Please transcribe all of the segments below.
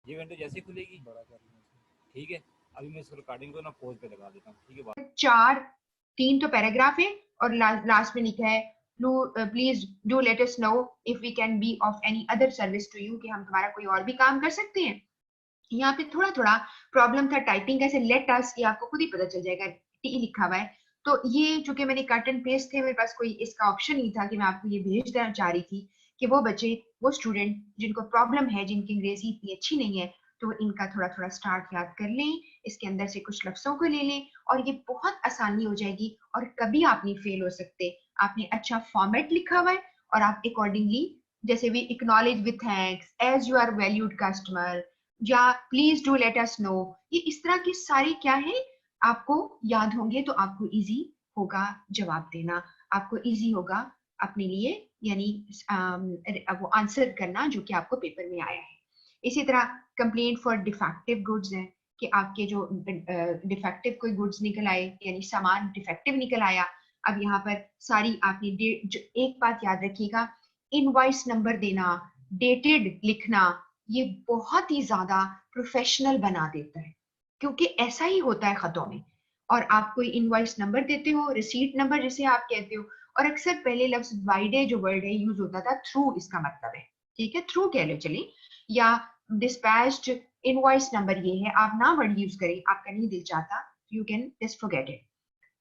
ये विंडो जैसे खुलेगी ठीक है। अभी मैं इस रिकॉर्डिंग को ना पॉज पे लगा देता हूँ, ठीक है। तीन तो पैराग्राफ है और लास्ट में लिखा है please do let us know if we can be of any other service to you, कि हम तुम्हारा कोई और भी काम कर सकते हैं। यहाँ पे थोड़ा थोड़ा प्रॉब्लम था टाइपिंग का, ऐसे लेट अस ये आपको खुद ही पता चल जाएगा, टी लिखा हुआ है। तो ये चूंकि मैंने कट एंड पेस्ट थे, मेरे पास कोई इसका ऑप्शन नहीं था कि मैं आपको ये भेज देना चाह रही थी कि वो बच्चे, वो स्टूडेंट जिनको प्रॉब्लम है, जिनकी अंग्रेजी इतनी अच्छी नहीं है, तो इनका थोड़ा थोड़ा स्टार्ट याद कर लें, इसके अंदर से कुछ लफ्जों को ले लें और ये बहुत आसानी हो जाएगी और कभी आप नहीं फेल हो सकते। आपने अच्छा फॉर्मेट लिखा हुआ है और आप अकॉर्डिंगली, जैसे भी acknowledge with thanks, as you are valued customer, या please do let us know, ये इस तरह की सारी क्या है आपको याद होंगे तो आपको इजी होगा जवाब देना, आपको इजी होगा अपने लिए, यानी वो आंसर करना जो कि आपको पेपर में आया है। इसी तरह कंप्लेंट फॉर डिफेक्टिव गुड्स है कि आपके जो डिफेक्टिव कोई गुड्स निकल आए, यानी सामान डिफेक्टिव निकल आया। अब यहाँ पर सारी आपने एक बात याद रखिएगा, इनवॉइस नंबर देना, डेटेड लिखना, ये बहुत ही ज्यादा प्रोफेशनल बना देता है, क्योंकि ऐसा ही होता है खतों में। और आप कोई इनवॉइस नंबर देते हो, रिसीट नंबर जिसे आप कहते हो, और अक्सर पहले लफ्ज वाइडे जो वर्ड है यूज होता था, थ्रू इसका मतलब है, ठीक है, थ्रू कह लो चलिए, या डिस्पैच्ड। इनवॉइस नंबर ये है, आप ना वर्ड यूज करें, आपका नहीं दिल चाहता, you can just forget it.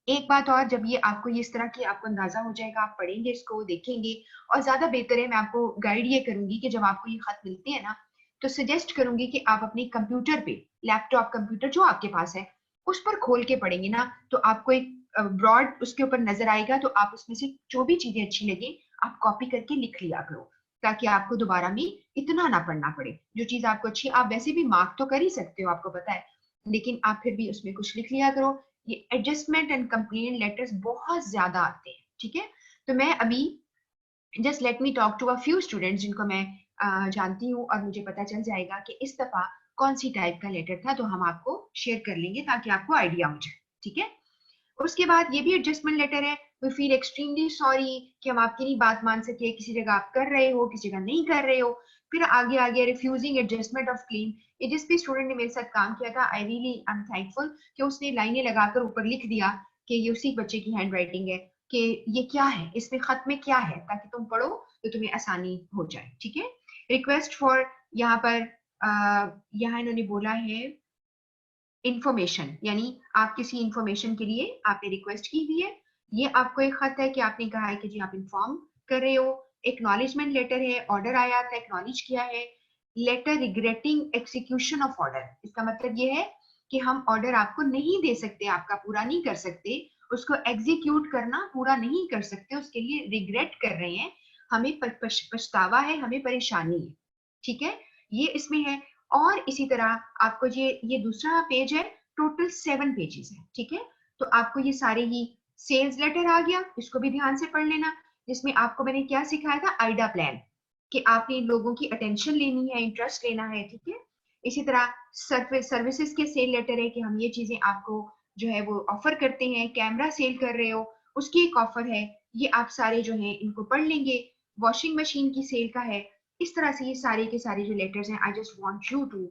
एक बात और, जब ये आपको ये इस तरह की आपको अंदाजा हो जाएगा, आप पढ़ेंगे इसको, देखेंगे, और ज्यादा बेहतर है, मैं आपको गाइड ये करूंगी कि जब आपको ये खत मिलते हैं ना, तो सजेस्ट करूंगी कि आप अपने कंप्यूटर पे, लैपटॉप कंप्यूटर जो आपके पास है, उस पर खोल के पढ़ेंगे ना, तो आपको एक ब्रॉड उसके ऊपर नजर आएगा, तो आप उसमें से जो भी चीजें अच्छी लगे आप कॉपी करके लिख लिया करो, ताकि आपको दोबारा में इतना ना पढ़ना पड़े। जो चीज आपको अच्छी, आप वैसे भी मार्क तो कर ही सकते हो, आपको पता है, लेकिन आप फिर भी उसमें कुछ लिख लिया करो। ये एडजस्टमेंट एंड कंप्लेंट लेटर्स बहुत ज्यादा आते हैं, ठीक है। तो मैं अभी just let me talk to a few students जिनको मैं जानती हूँ, और मुझे पता चल जाएगा कि इस दफा कौन सी टाइप का लेटर था, तो हम आपको शेयर कर लेंगे ताकि आपको आइडिया हो जाए, ठीक है। उसके बाद ये भी एडजस्टमेंट लेटर है, वी फील एक्सट्रीमली सॉरी कि हम आपकी नहीं बात मान सके, किसी जगह आप कर रहे हो, किसी जगह नहीं कर रहे हो। फिर आगे आगे रिफ्यूजिंग एडजस्टमेंट ऑफ क्लेम, ये जिस भी स्टूडेंट ने मेरे साथ काम किया था, I really I am thankful कि उसने लाइनें लगाकर ऊपर लिख दिया कि ये उसी बच्चे की हैंड राइटिंग है, कि ये क्या है, इसमें खत में क्या है, ताकि तुम पढ़ो तो तुम्हें आसानी हो जाए, ठीक है। रिक्वेस्ट फॉर, यहाँ पर यहाँ इन्होंने बोला है इंफॉर्मेशन, यानी आप किसी इंफॉर्मेशन के लिए आपने रिक्वेस्ट की हुई है, ये आपको एक खत है कि आपने कहा है कि जी आप इंफॉर्म कर रहे हो। एक्नॉलेजमेंट लेटर है, ऑर्डर आया था, एक्नॉलेज किया है। Letter regretting execution of order, इसका मतलब ये है कि हम ऑर्डर आपको नहीं दे सकते, आपका पूरा नहीं कर सकते, उसको एग्जीक्यूट करना पूरा नहीं कर सकते, उसके लिए रिग्रेट कर रहे हैं, हमें पछतावा है, हमें परेशानी है, ठीक है, ये इसमें है। और इसी तरह आपको ये दूसरा पेज है, टोटल 7 पेजेस है, ठीक है। तो आपको ये सारे ही सेल्स लेटर आ गया, इसको भी ध्यान से पढ़ लेना, जिसमें आपको मैंने क्या सिखाया था, आइडा प्लान, कि आपने लोगों की अटेंशन लेनी है, इंटरेस्ट लेना है, ठीक है। इसी तरह सर्विसेज के सेल लेटर है कि हम ये चीजें आपको जो है वो ऑफर करते हैं, कैमरा सेल कर रहे हो, उसकी एक ऑफर है, ये आप सारे जो है इनको पढ़ लेंगे। वॉशिंग मशीन की सेल का है। इस तरह से ये सारे के सारे जो लेटर्स हैं, I just want you to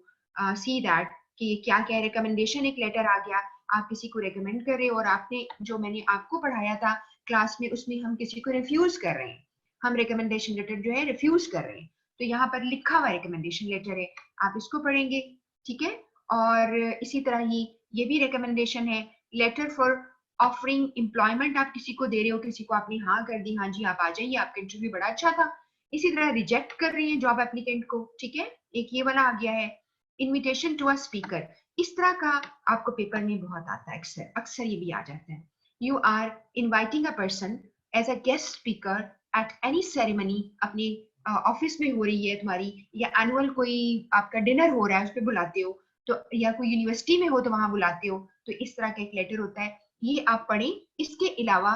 see that कि ये क्या क्या है। रिकमेंडेशन एक लेटर आ गया, आप किसी को रेकमेंड कर रहे हो, और आपने जो मैंने आपको पढ़ाया था क्लास में, उसमें हम किसी को रिफ्यूज कर रहे हैं, हम रिकमेंडेशन लेटर जो है रिफ्यूज कर रहे हैं, तो यहाँ पर लिखा हुआ रिकमेंडेशन लेटर है, आप इसको पढ़ेंगे, ठीक है। और इसी तरह ही ये भी रिकमेंडेशन है, लेटर फॉर ऑफरिंग एम्प्लॉयमेंट, आप किसी को दे रहे हो, किसी को आपने हाँ कर दी, हाँ जी आप आ जाइए, आपका इंटरव्यू बड़ा अच्छा था। इसी तरह रिजेक्ट कर रही है जॉब एप्लीकेंट को, ठीक है, एक ये वाला आ गया है। इनविटेशन टू अ स्पीकर, इस तरह का आपको पेपर में बहुत आता है, अक्सर अक्सर ये भी आ जाता है। You are inviting a person as a guest speaker at any ceremony, अपने ऑफिस में हो रही है तुम्हारी, या एनुअल कोई आपका डिनर हो रहा है उस पर बुलाते हो, तो या कोई यूनिवर्सिटी में हो तो वहां बुलाते हो, तो इस तरह का एक लेटर होता है, ये आप पढ़ें। इसके अलावा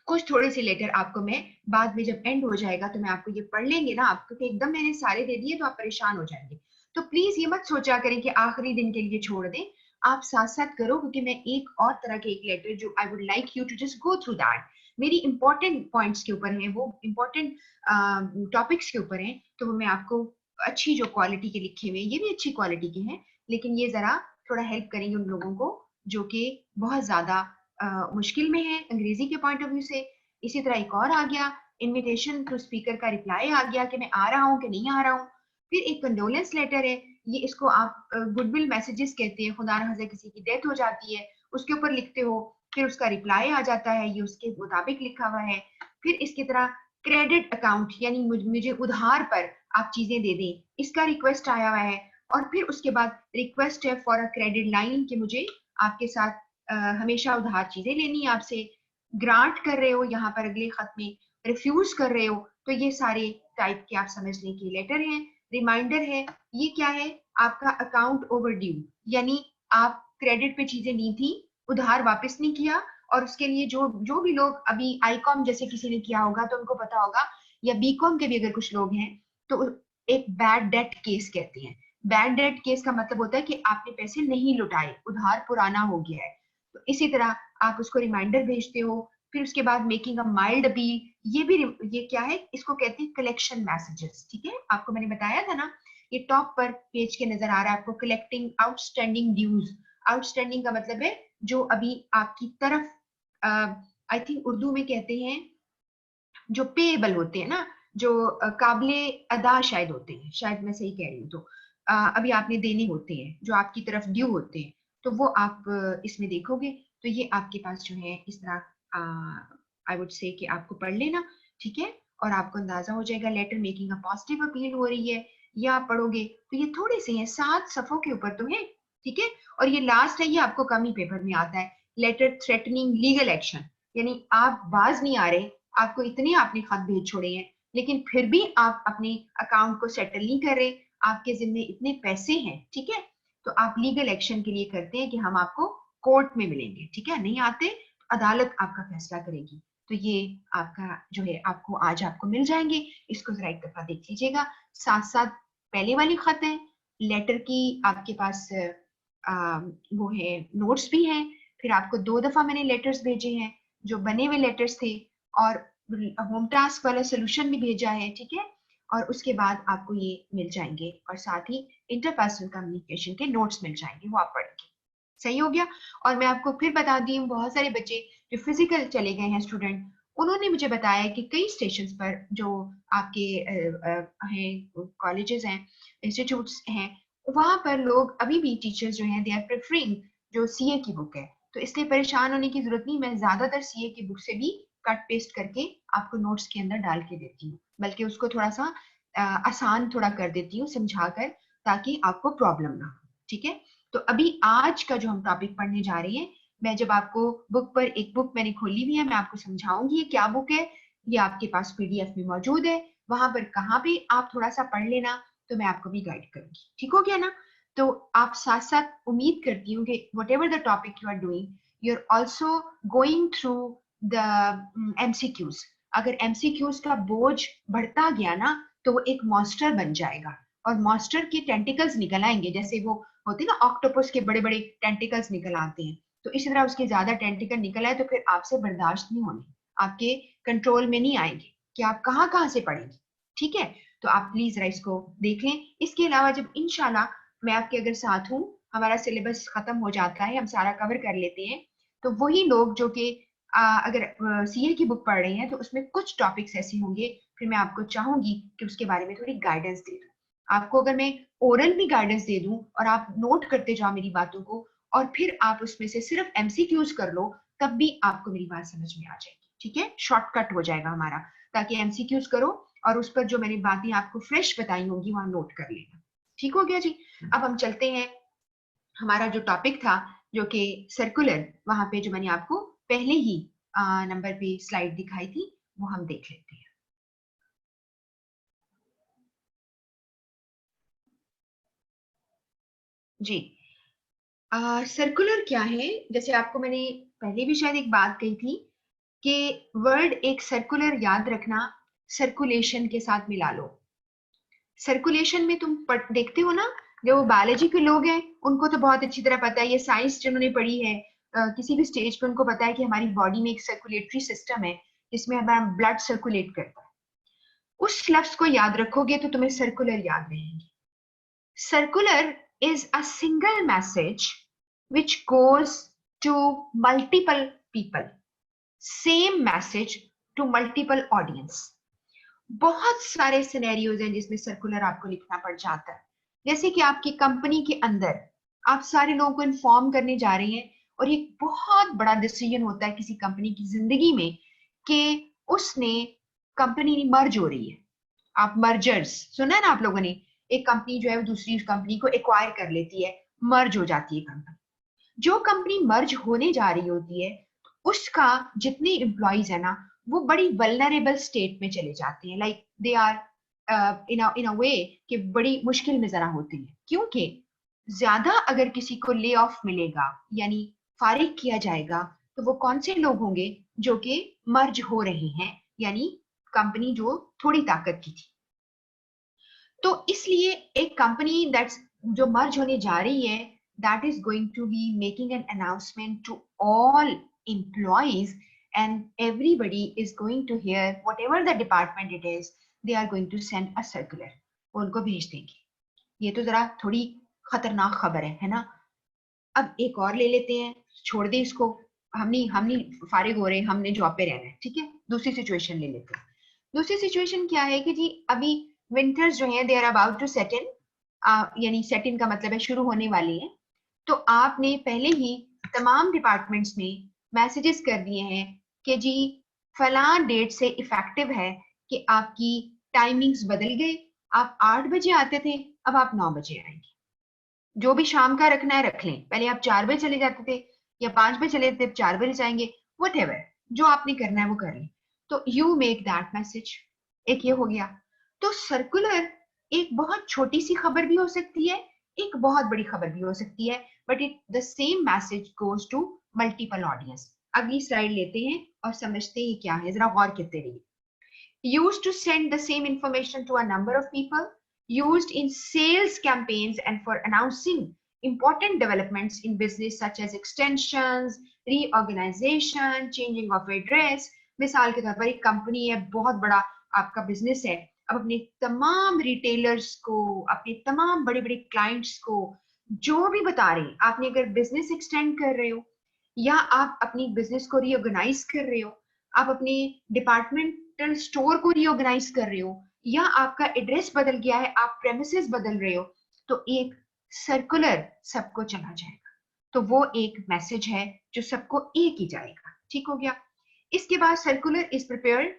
कुछ थोड़े से लेटर आपको मैं बाद में जब एंड हो जाएगा तो मैं आपको ये पढ़ लेंगे ना, आपको कि एकदम मैंने सारे दे दिए तो आप परेशान हो जाएंगे, तो प्लीज ये मत सोचा करें कि आखिरी दिन के लिए छोड़ दें, आप साथ साथ करो, क्योंकि मैं एक और तरह के एक लेटर जो I would like you to just go through that, मेरी इंपॉर्टेंट पॉइंट्स के ऊपर है, वो इंपॉर्टेंट टॉपिक्स के ऊपर है, तो वो मैं आपको अच्छी जो क्वालिटी के लिखे हुए हैं, ये भी अच्छी क्वालिटी के हैं, लेकिन ये जरा थोड़ा हेल्प करेंगे उन लोगों को जो कि बहुत ज्यादा मुश्किल में है अंग्रेजी के पॉइंट ऑफ व्यू से। इसी तरह एक और आ गया, इनविटेशन टू स्पीकर का रिप्लाई आ गया कि मैं आ रहा हूँ कि नहीं आ रहा हूँ। फिर एक कंडोलेंस लेटर है, ये इसको आप गुडविल मैसेजेस कहते हैं, खुदा न खास्ता किसी की डेथ हो जाती है उसके ऊपर लिखते हो, फिर उसका रिप्लाई आ जाता है, ये उसके मुताबिक लिखा हुआ है। फिर इसकी तरह क्रेडिट अकाउंट, यानी मुझे उधार पर आप चीजें दे दें, इसका रिक्वेस्ट आया हुआ है। और फिर उसके बाद रिक्वेस्ट है फॉर अ क्रेडिट लाइन कि मुझे आपके साथ हमेशा उधार चीजें लेनी है आपसे। ग्रांट कर रहे हो यहाँ पर अगले खत में, रिफ्यूज कर रहे हो, तो ये सारे टाइप के आप समझने की लेटर हैं। रिमाइंडर है, ये क्या है, आपका अकाउंट ओवर ड्यू, यानी आप क्रेडिट पे चीजें ली थी, उधार वापस नहीं किया, और उसके लिए जो जो भी लोग अभी आईकॉम जैसे किसी ने किया होगा तो उनको पता होगा, या बीकॉम के भी अगर कुछ लोग हैं तो एक बैड डेट केस कहते हैं। बैड डेट केस का मतलब होता है कि आपने पैसे नहीं लुटाए, उधार पुराना हो गया है। तो इसी तरह आप उसको रिमाइंडर भेजते हो। फिर उसके बाद मेकिंग अ माइल्ड अपील, ये क्या है, इसको कहते हैं कलेक्शन मैसेजेस। ठीक है, आपको मैंने बताया था ना, ये टॉप पर पेज के नजर आ रहा है आपको, कलेक्टिंग आउटस्टैंडिंग ड्यूज। आउटस्टैंडिंग का मतलब है जो अभी आपकी तरफ, आई थिंक उर्दू में कहते हैं जो पेएबल होते हैं ना, जो काबिले अदा शायद होते हैं, शायद मैं सही कह रही हूँ, तो अभी आपने देने होते हैं जो आपकी तरफ ड्यू होते हैं, तो वो आप इसमें देखोगे। तो ये आपके पास जो है इस तरह आई वुड से कि आपको पढ़ लेना, ठीक है, और आपको अंदाजा हो जाएगा letter making a positive appeal हो रही है। ये आप पढ़ोगे तो ये थोड़े से हैं, 7 सफ़ों के ऊपर तो है, ठीक है। और ये लास्ट है, ये आपको कम ही पेपर में आता है, लेटर थ्रेटनिंग लीगल एक्शन, यानी आप बाज नहीं आ रहे, आपको इतने आपने खत भेज छोड़े हैं, लेकिन फिर भी आप अपने अकाउंट को सेटल नहीं कर रहे, आपके जिम्मे इतने पैसे हैं, ठीक है, तो आप लीगल एक्शन के लिए करते हैं कि हम आपको कोर्ट में मिलेंगे, ठीक है, नहीं आते तो अदालत आपका फैसला करेगी। तो ये आपका जो है आपको आज आपको मिल जाएंगे, इसको जरा एक दफा देख लीजिएगा। साथ साथ पहले वाली खत है, लेटर की आपके पास वो है, नोट्स भी हैं। फिर आपको 2 दफा मैंने लेटर्स भेजे हैं जो बने हुए लेटर्स थे, और होम टास्क वाला सोल्यूशन भी भेजा है, ठीक है। और उसके बाद आपको ये मिल जाएंगे, और साथ ही इंटरपर्सनल कम्युनिकेशन के नोट्स मिल जाएंगे, वो आप पढ़ेंगे। सही हो गया। और मैं आपको फिर बता दी हूँ, बहुत सारे बच्चे जो फिजिकल चले गए हैं स्टूडेंट, उन्होंने मुझे बताया कि कई स्टेशंस पर जो आपके हैं, कॉलेजेस हैं, इंस्टीट्यूट्स हैं, वहां पर लोग अभी भी टीचर्स जो हैं दे आर प्रेफरिंग जो सीए की बुक है। तो इसलिए परेशान होने की जरूरत नहीं, मैं ज्यादातर सीए की बुक से भी कट पेस्ट करके आपको नोट्स के अंदर डाल के देती हूँ, बल्कि उसको थोड़ा सा आसान थोड़ा कर देती हूँ समझाकर, ताकि आपको प्रॉब्लम ना हो, ठीक है। तो अभी आज का जो हम टॉपिक पढ़ने जा रहे हैं, मैं जब आपको बुक पर, एक बुक मैंने खोली हुई है, मैं आपको समझाऊंगी ये क्या बुक है, ये आपके पास पीडीएफ में मौजूद है, वहां पर कहाँ पे आप थोड़ा सा पढ़ लेना, तो मैं आपको भी गाइड करूंगी, ठीक हो गया ना। तो आप साथ साथ उम्मीद करती हूँ कि whatever the topic you are doing, you are also going through the MCQs. अगर एमसीक्यूज का बोझ बढ़ता गया ना, तो वो एक मॉन्स्टर बन जाएगा, और मॉन्स्टर के टेंटिकल्स निकल आएंगे, जैसे वो होते हैं ना ऑक्टोपस के बड़े बड़े टेंटिकल्स निकल आते हैं, तो इसी तरह उसके ज्यादा टेंटिकल निकल आए तो फिर आपसे बर्दाश्त नहीं होने, आपके कंट्रोल में नहीं आएंगे कि आप कहाँ कहाँ से पढ़ेंगे, ठीक है। तो आप प्लीज जरा इसको देख लें। इसके अलावा जब इंशाल्लाह मैं आपके अगर साथ हूँ, हमारा सिलेबस खत्म हो जाता है, हम सारा कवर कर लेते हैं, तो वही लोग जो कि अगर सीए की बुक पढ़ रहे हैं, तो उसमें कुछ टॉपिक्स ऐसे होंगे, फिर मैं आपको चाहूंगी कि उसके बारे में थोड़ी गाइडेंस दे दूं। आपको अगर मैं ओरल भी गाइडेंस दे दूं और आप नोट करते जाओ मेरी बातों को, और फिर आप उसमें से सिर्फ एमसीक्यूज कर लो, तब भी आपको मेरी बात समझ में आ जाएगी, ठीक है, शॉर्टकट हो जाएगा हमारा, ताकि एमसीक्यूज करो और उस पर जो मैंने बातें आपको फ्रेश बताई होंगी वहां नोट कर लेना, ठीक हो गया जी। अब हम चलते हैं, हमारा जो टॉपिक था जो कि सर्कुलर, वहां पे जो मैंने आपको पहले ही नंबर पे स्लाइड दिखाई थी, वो हम देख लेते हैं जी। सर्कुलर क्या है, जैसे आपको मैंने पहले भी शायद एक बात कही थी कि वर्ड एक सर्कुलर याद रखना, सर्कुलेशन के साथ मिला लो। सर्कुलेशन में तुम देखते हो ना, जो बायोलॉजी के लोग हैं उनको तो बहुत अच्छी तरह पता है, ये साइंस जिन्होंने पढ़ी है किसी भी स्टेज पे उनको पता है कि हमारी बॉडी में एक सर्कुलेटरी सिस्टम है जिसमें हमारा ब्लड सर्कुलेट करता है। उस लफ्ज को याद रखोगे तो तुम्हें सर्कुलर याद रहेंगे. Circular is a single message which goes to multiple people, same message to multiple audience. बहुत सारे सिनेरियोज हैं जिसमें सर्कुलर आपको लिखना पड़ जाता है. जैसे कि आपकी कंपनी के अंदर आप सारे लोगों को इन्फॉर्म करने जा रहे हैं और ये बहुत बड़ा डिसीजन होता है किसी कंपनी की जिंदगी में कि उसने कंपनी मर्ज हो रही है. आप मर्जर्स सुना है ना आप लोगों ने, एक कंपनी जो है वो दूसरी कंपनी को एक्वायर कर लेती है, मर्ज हो जाती है कंपनी. जो कंपनी मर्ज होने जा रही होती है उसका जितने एम्प्लॉइज है ना वो बड़ी वल्नरेबल स्टेट में चले जाते हैं. लाइक दे आर इन अ वे कि बड़ी मुश्किल में जरा होती है, क्योंकि ज्यादा अगर किसी को ले ऑफ मिलेगा यानी फारिग किया जाएगा तो वो कौन से लोग होंगे जो कि मर्ज हो रहे हैं, यानी कंपनी जो थोड़ी ताकत की थी. तो इसलिए एक कंपनी दैट्स जो मर्ज होने जा रही है that is going to be making an announcement to all employees and everybody is going to hear whatever the department it is, they are going to send a circular. वो उनको भेज देंगे. ये तो जरा थोड़ी खतरनाक खबर है ना. अब एक और ले लेते हैं, छोड़ दे इसको, हम नहीं फारिग हो रहे, हमने जॉब पे रहना है, ठीक है. दूसरी सिचुएशन ले लेते हैं. दूसरी सिचुएशन क्या है कि जी अभी विंटर्स जो है they are about to set in, यानी सेट इन का मतलब है शुरू होने वाली है. तो आपने पहले ही तमाम डिपार्टमेंट्स में मैसेजेस कर दिए हैं कि जी फलां डेट से इफेक्टिव है कि आपकी टाइमिंग्स बदल गए. आप 8 बजे आते थे, अब आप 9 बजे आएंगे. जो भी शाम का रखना है रख लें. पहले आप 4 बजे चले जाते थे या 5 बजे चले थे, 4 बजे जाएंगे. व्हाटएवर जो आपने करना है वो कर लें. तो यू मेक दैट मैसेज. एक ये हो गया. तो सर्कुलर एक बहुत छोटी सी खबर भी हो सकती है, एक बहुत बड़ी खबर भी हो सकती है, but it the same message goes to multiple audience. अगली स्लाइड लेते हैं और समझते हैं क्या है, जरा गौर करते रहिए. Used to send the same information to a number of people, used in sales campaigns and for announcing important developments in business such as extensions, reorganization, changing of address. मिसाल के तौर पर एक कंपनी है, बहुत बड़ा आपका बिजनेस है, अब अपने तमाम रिटेलर्स को, अपने तमाम बड़े बड़े क्लाइंट्स को जो भी बता रहे हैं, आपने अगर बिजनेस एक्सटेंड कर रहे हो या आप अपनी बिजनेस को रीऑर्गेनाइज कर रहे हो, आप अपने डिपार्टमेंटल स्टोर को रीऑर्गेनाइज कर रहे हो या आपका एड्रेस बदल गया है, आप प्रेमिसेस बदल रहे हो, तो एक सर्कुलर सबको चला जाएगा. तो वो एक मैसेज है जो सबको एक ही जाएगा. ठीक हो गया. इसके बाद circular is prepared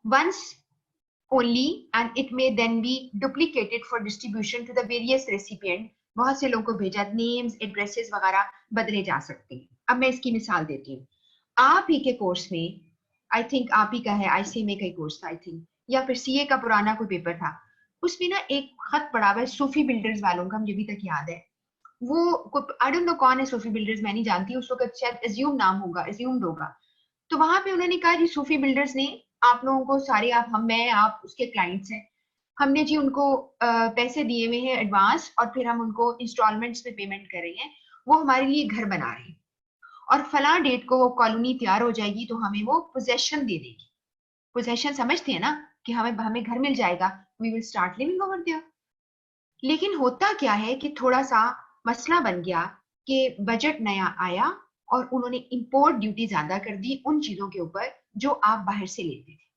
once only and it may then be duplicated for distribution to the various recipient. बहुत से लोगों को भेजा, नेम्स एड्रेसेस वगैरह बदले जा सकते हैं. अब मैं इसकी मिसाल देती हूँ. आप ही के कोर्स में, आई थिंक आप ही का है, ICMA का कोर्स था आई थिंक, या फिर CA का पुराना कोई पेपर था, उसमें ना एक खत पड़ा हुआ है सूफी बिल्डर्स वालों का, मुझे अभी तक याद है. वो आई डोंट नो कौन है सूफी बिल्डर्स, मैं नहीं जानती. उस वक्त शायद एज्यूम नाम होगा, एज्यूम्ड होगा. तो वहां पे उन्होंने कहा जी सूफी बिल्डर्स ने आप लोगों को सारे, आप, हम, मैं, आप उसके क्लाइंट्स हैं, हमने जी उनको पैसे दिए हुए हैं एडवांस और फिर हम उनको इंस्टॉलमेंट्स में पेमेंट कर रहे हैं. वो हमारे लिए घर बना रहे हैं और फला डेट को वो कॉलोनी तैयार हो जाएगी तो हमें वो पोजेशन दे देगी. पोजेशन समझते हैं ना कि हमें घर मिल जाएगा, we will start living over there. लेकिन होता क्या है कि थोड़ा सा मसला बन गया कि बजट नया आया और उन्होंने इंपोर्ट ड्यूटी ज्यादा कर दी उन चीजों के ऊपर जो आप बाहर से लेते थे.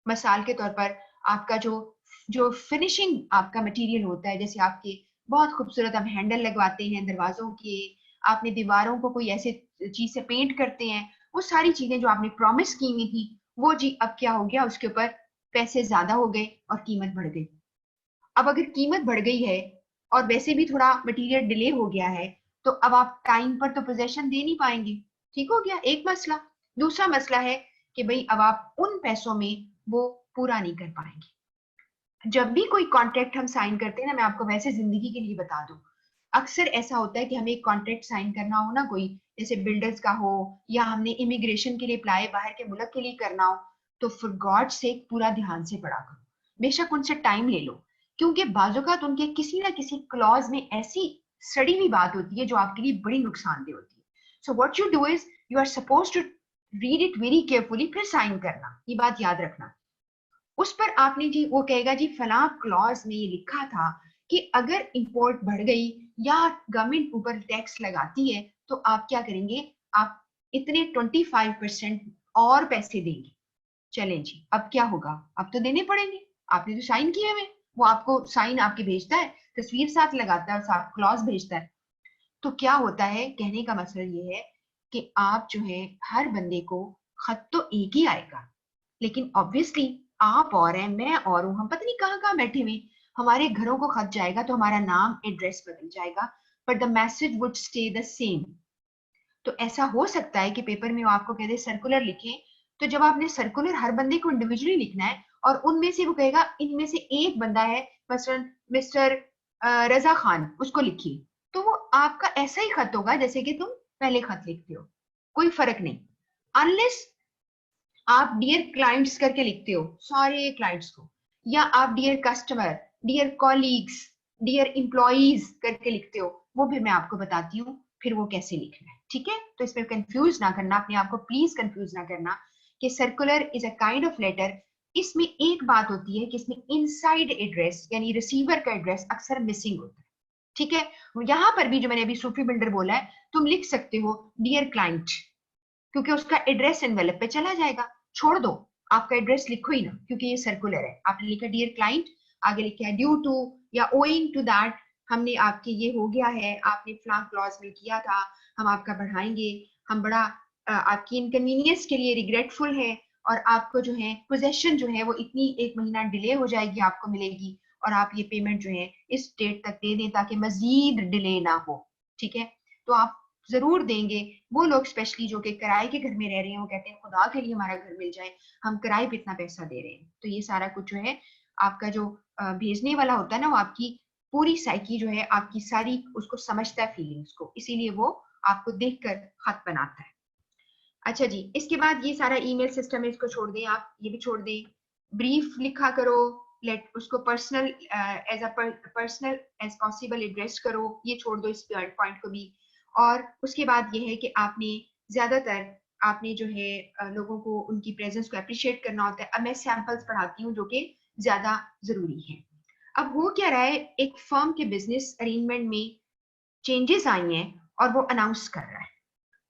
मिसाल के तौर पर आपका जो फिनिशिंग आपका मटेरियल होता है, जैसे आपके बहुत खूबसूरत हम हैंडल लगवाते हैं दरवाजों के, आपने दीवारों को कोई ऐसे चीज से पेंट करते हैं, वो सारी चीजें जो आपने प्रॉमिस की हुई थी वो जी अब क्या हो गया, उसके ऊपर पैसे ज्यादा हो गए और कीमत बढ़ गई. अब अगर कीमत बढ़ गई है और वैसे भी थोड़ा मटेरियल डिले हो गया है तो अब आप टाइम पर तो पोजेशन दे नहीं पाएंगे. ठीक हो गया एक मसला. दूसरा मसला है कि भाई अब आप उन पैसों में वो पूरा नहीं कर पाएंगे. जब भी कोई कॉन्ट्रैक्ट हम साइन करते हैं ना, मैं आपको वैसे जिंदगी के लिए बता दूं, अक्सर ऐसा होता है कि हमें एक कॉन्ट्रैक्ट साइन करना हो ना, कोई जैसे बिल्डर्स का हो या हमने इमिग्रेशन के लिए अप्लाई बाहर के मुल्क के लिए करना हो, तो फॉर गॉड सेक पूरा ध्यान से पढ़ा करो. बेशक उनसे टाइम ले लो, क्योंकि बाज़-औक़ात उनके किसी ना किसी क्लॉज में ऐसी सड़ी हुई बात होती है जो आपके लिए बड़ी नुकसानदेह होती है. So what you do is you are supposed to read it very carefully, फिर साइन करना. ये बात याद रखना. उस पर आपने जी वो कहेगा जी फला क्लॉज में ये लिखा था कि अगर इंपोर्ट बढ़ गई या गवर्नमेंट ऊपर टैक्स लगाती है तो आप क्या करेंगे, आप इतने 25% और पैसे देंगे। चलें जी, अब क्या होगा, अब तो देने पड़ेंगे, आपने तो साइन किए हुए, वो आपको साइन आपके भेजता है, तस्वीर साथ लगाता है और साथ क्लॉज भेजता है। तो क्या होता है, कहने का मतलब ये है कि आप जो है हर बंदे को खत तो एक ही आएगा, लेकिन ऑब्वियसली आप और हैं, मैं और हूं, हम पता नहीं कहाँ कहाँ बैठे हुए, हमारे घरों को खत जाएगा तो हमारा नाम एड्रेस बदल जाएगा, but the message would stay the same. तो ऐसा हो सकता है कि पेपर में वो आपको कह दे सर्कुलर लिखें, तो जब आपने सर्कुलर हर बंदे को इंडिविजुअली लिखना है और उनमें से वो कहेगा इनमें से एक बंदा है मसलन मिस्टर रजा खान, उसको लिखिए, तो वो आपका ऐसा ही खत होगा जैसे कि तुम पहले खत लिखते हो, कोई फर्क नहीं। अनलेस आप डियर क्लाइंट्स करके लिखते हो सारे क्लाइंट्स को, या आप dear customer, dear colleagues, dear employees करके लिखते हो, वो भी मैं आपको बताती हूँ फिर वो कैसे लिखना है, ठीक है। तो इसमें कंफ्यूज ना करना, अपने आप को प्लीज कंफ्यूज ना करना कि circular is a kind of letter. इसमें एक बात होती है कि इसमें इनसाइड एड्रेस यानी रिसीवर का एड्रेस अक्सर मिसिंग होता है, ठीक है। यहाँ पर भी जो मैंने अभी सूफी बिल्डर बोला है, तुम लिख सकते हो डियर क्लाइंट, क्योंकि उसका एड्रेस एनवेलप पे चला जाएगा, छोड़ दो, आपका एड्रेस लिखो ही ना, क्योंकि ये सर्कुलर है। आपने लिखा डियर क्लाइंट, आगे लिखा है ड्यू टू या ओइंग टू दैट, हमने आपके ये हो गया है, आपने फ्लां क्लॉज में किया था, हम आपका बढ़ाएंगे, हम बड़ा आपकी इनकन्वीनियंस के लिए रिग्रेटफुल है, और आपको जो है पोजेशन जो है वो इतनी 1 महीना डिले हो जाएगी, आपको मिलेगी, और आप ये पेमेंट जो है इस डेट तक दे दें ताकि मजीद डिले ना हो, ठीक है। तो आप जरूर देंगे। वो लोग स्पेशली जो कि किराए के घर में रह रहे हैं, वो कहते हैं खुदा के लिए हमारा घर मिल जाए, हम किराए पे इतना पैसा दे रहे हैं। तो ये सारा कुछ जो है आपका जो भेजने वाला होता है ना, वो आपकी पूरी साइकी जो है आपकी सारी उसको समझता है फीलिंग्स को, इसीलिए वो आपको देखकर खत बनाता है। अच्छा जी, इसके बाद ये सारा ईमेल सिस्टम है, इसको छोड़ दें, आप ये भी छोड़ दें। ब्रीफ लिखा करो, लेट उसको personal as a personal as possible address करो, ये छोड़ दो इस पॉइंट को भी। और उसके बाद ये है कि आपने ज्यादातर आपने जो है लोगों को उनकी प्रेजेंस को अप्रिशिएट करना होता है। अब मैं सैंपल्स पढ़ाती हूँ जो कि ज्यादा जरूरी है। अब हो क्या रहा है, एक फर्म के बिजनेस अरेंजमेंट में चेंजेस आई हैं और वो अनाउंस कर रहा है,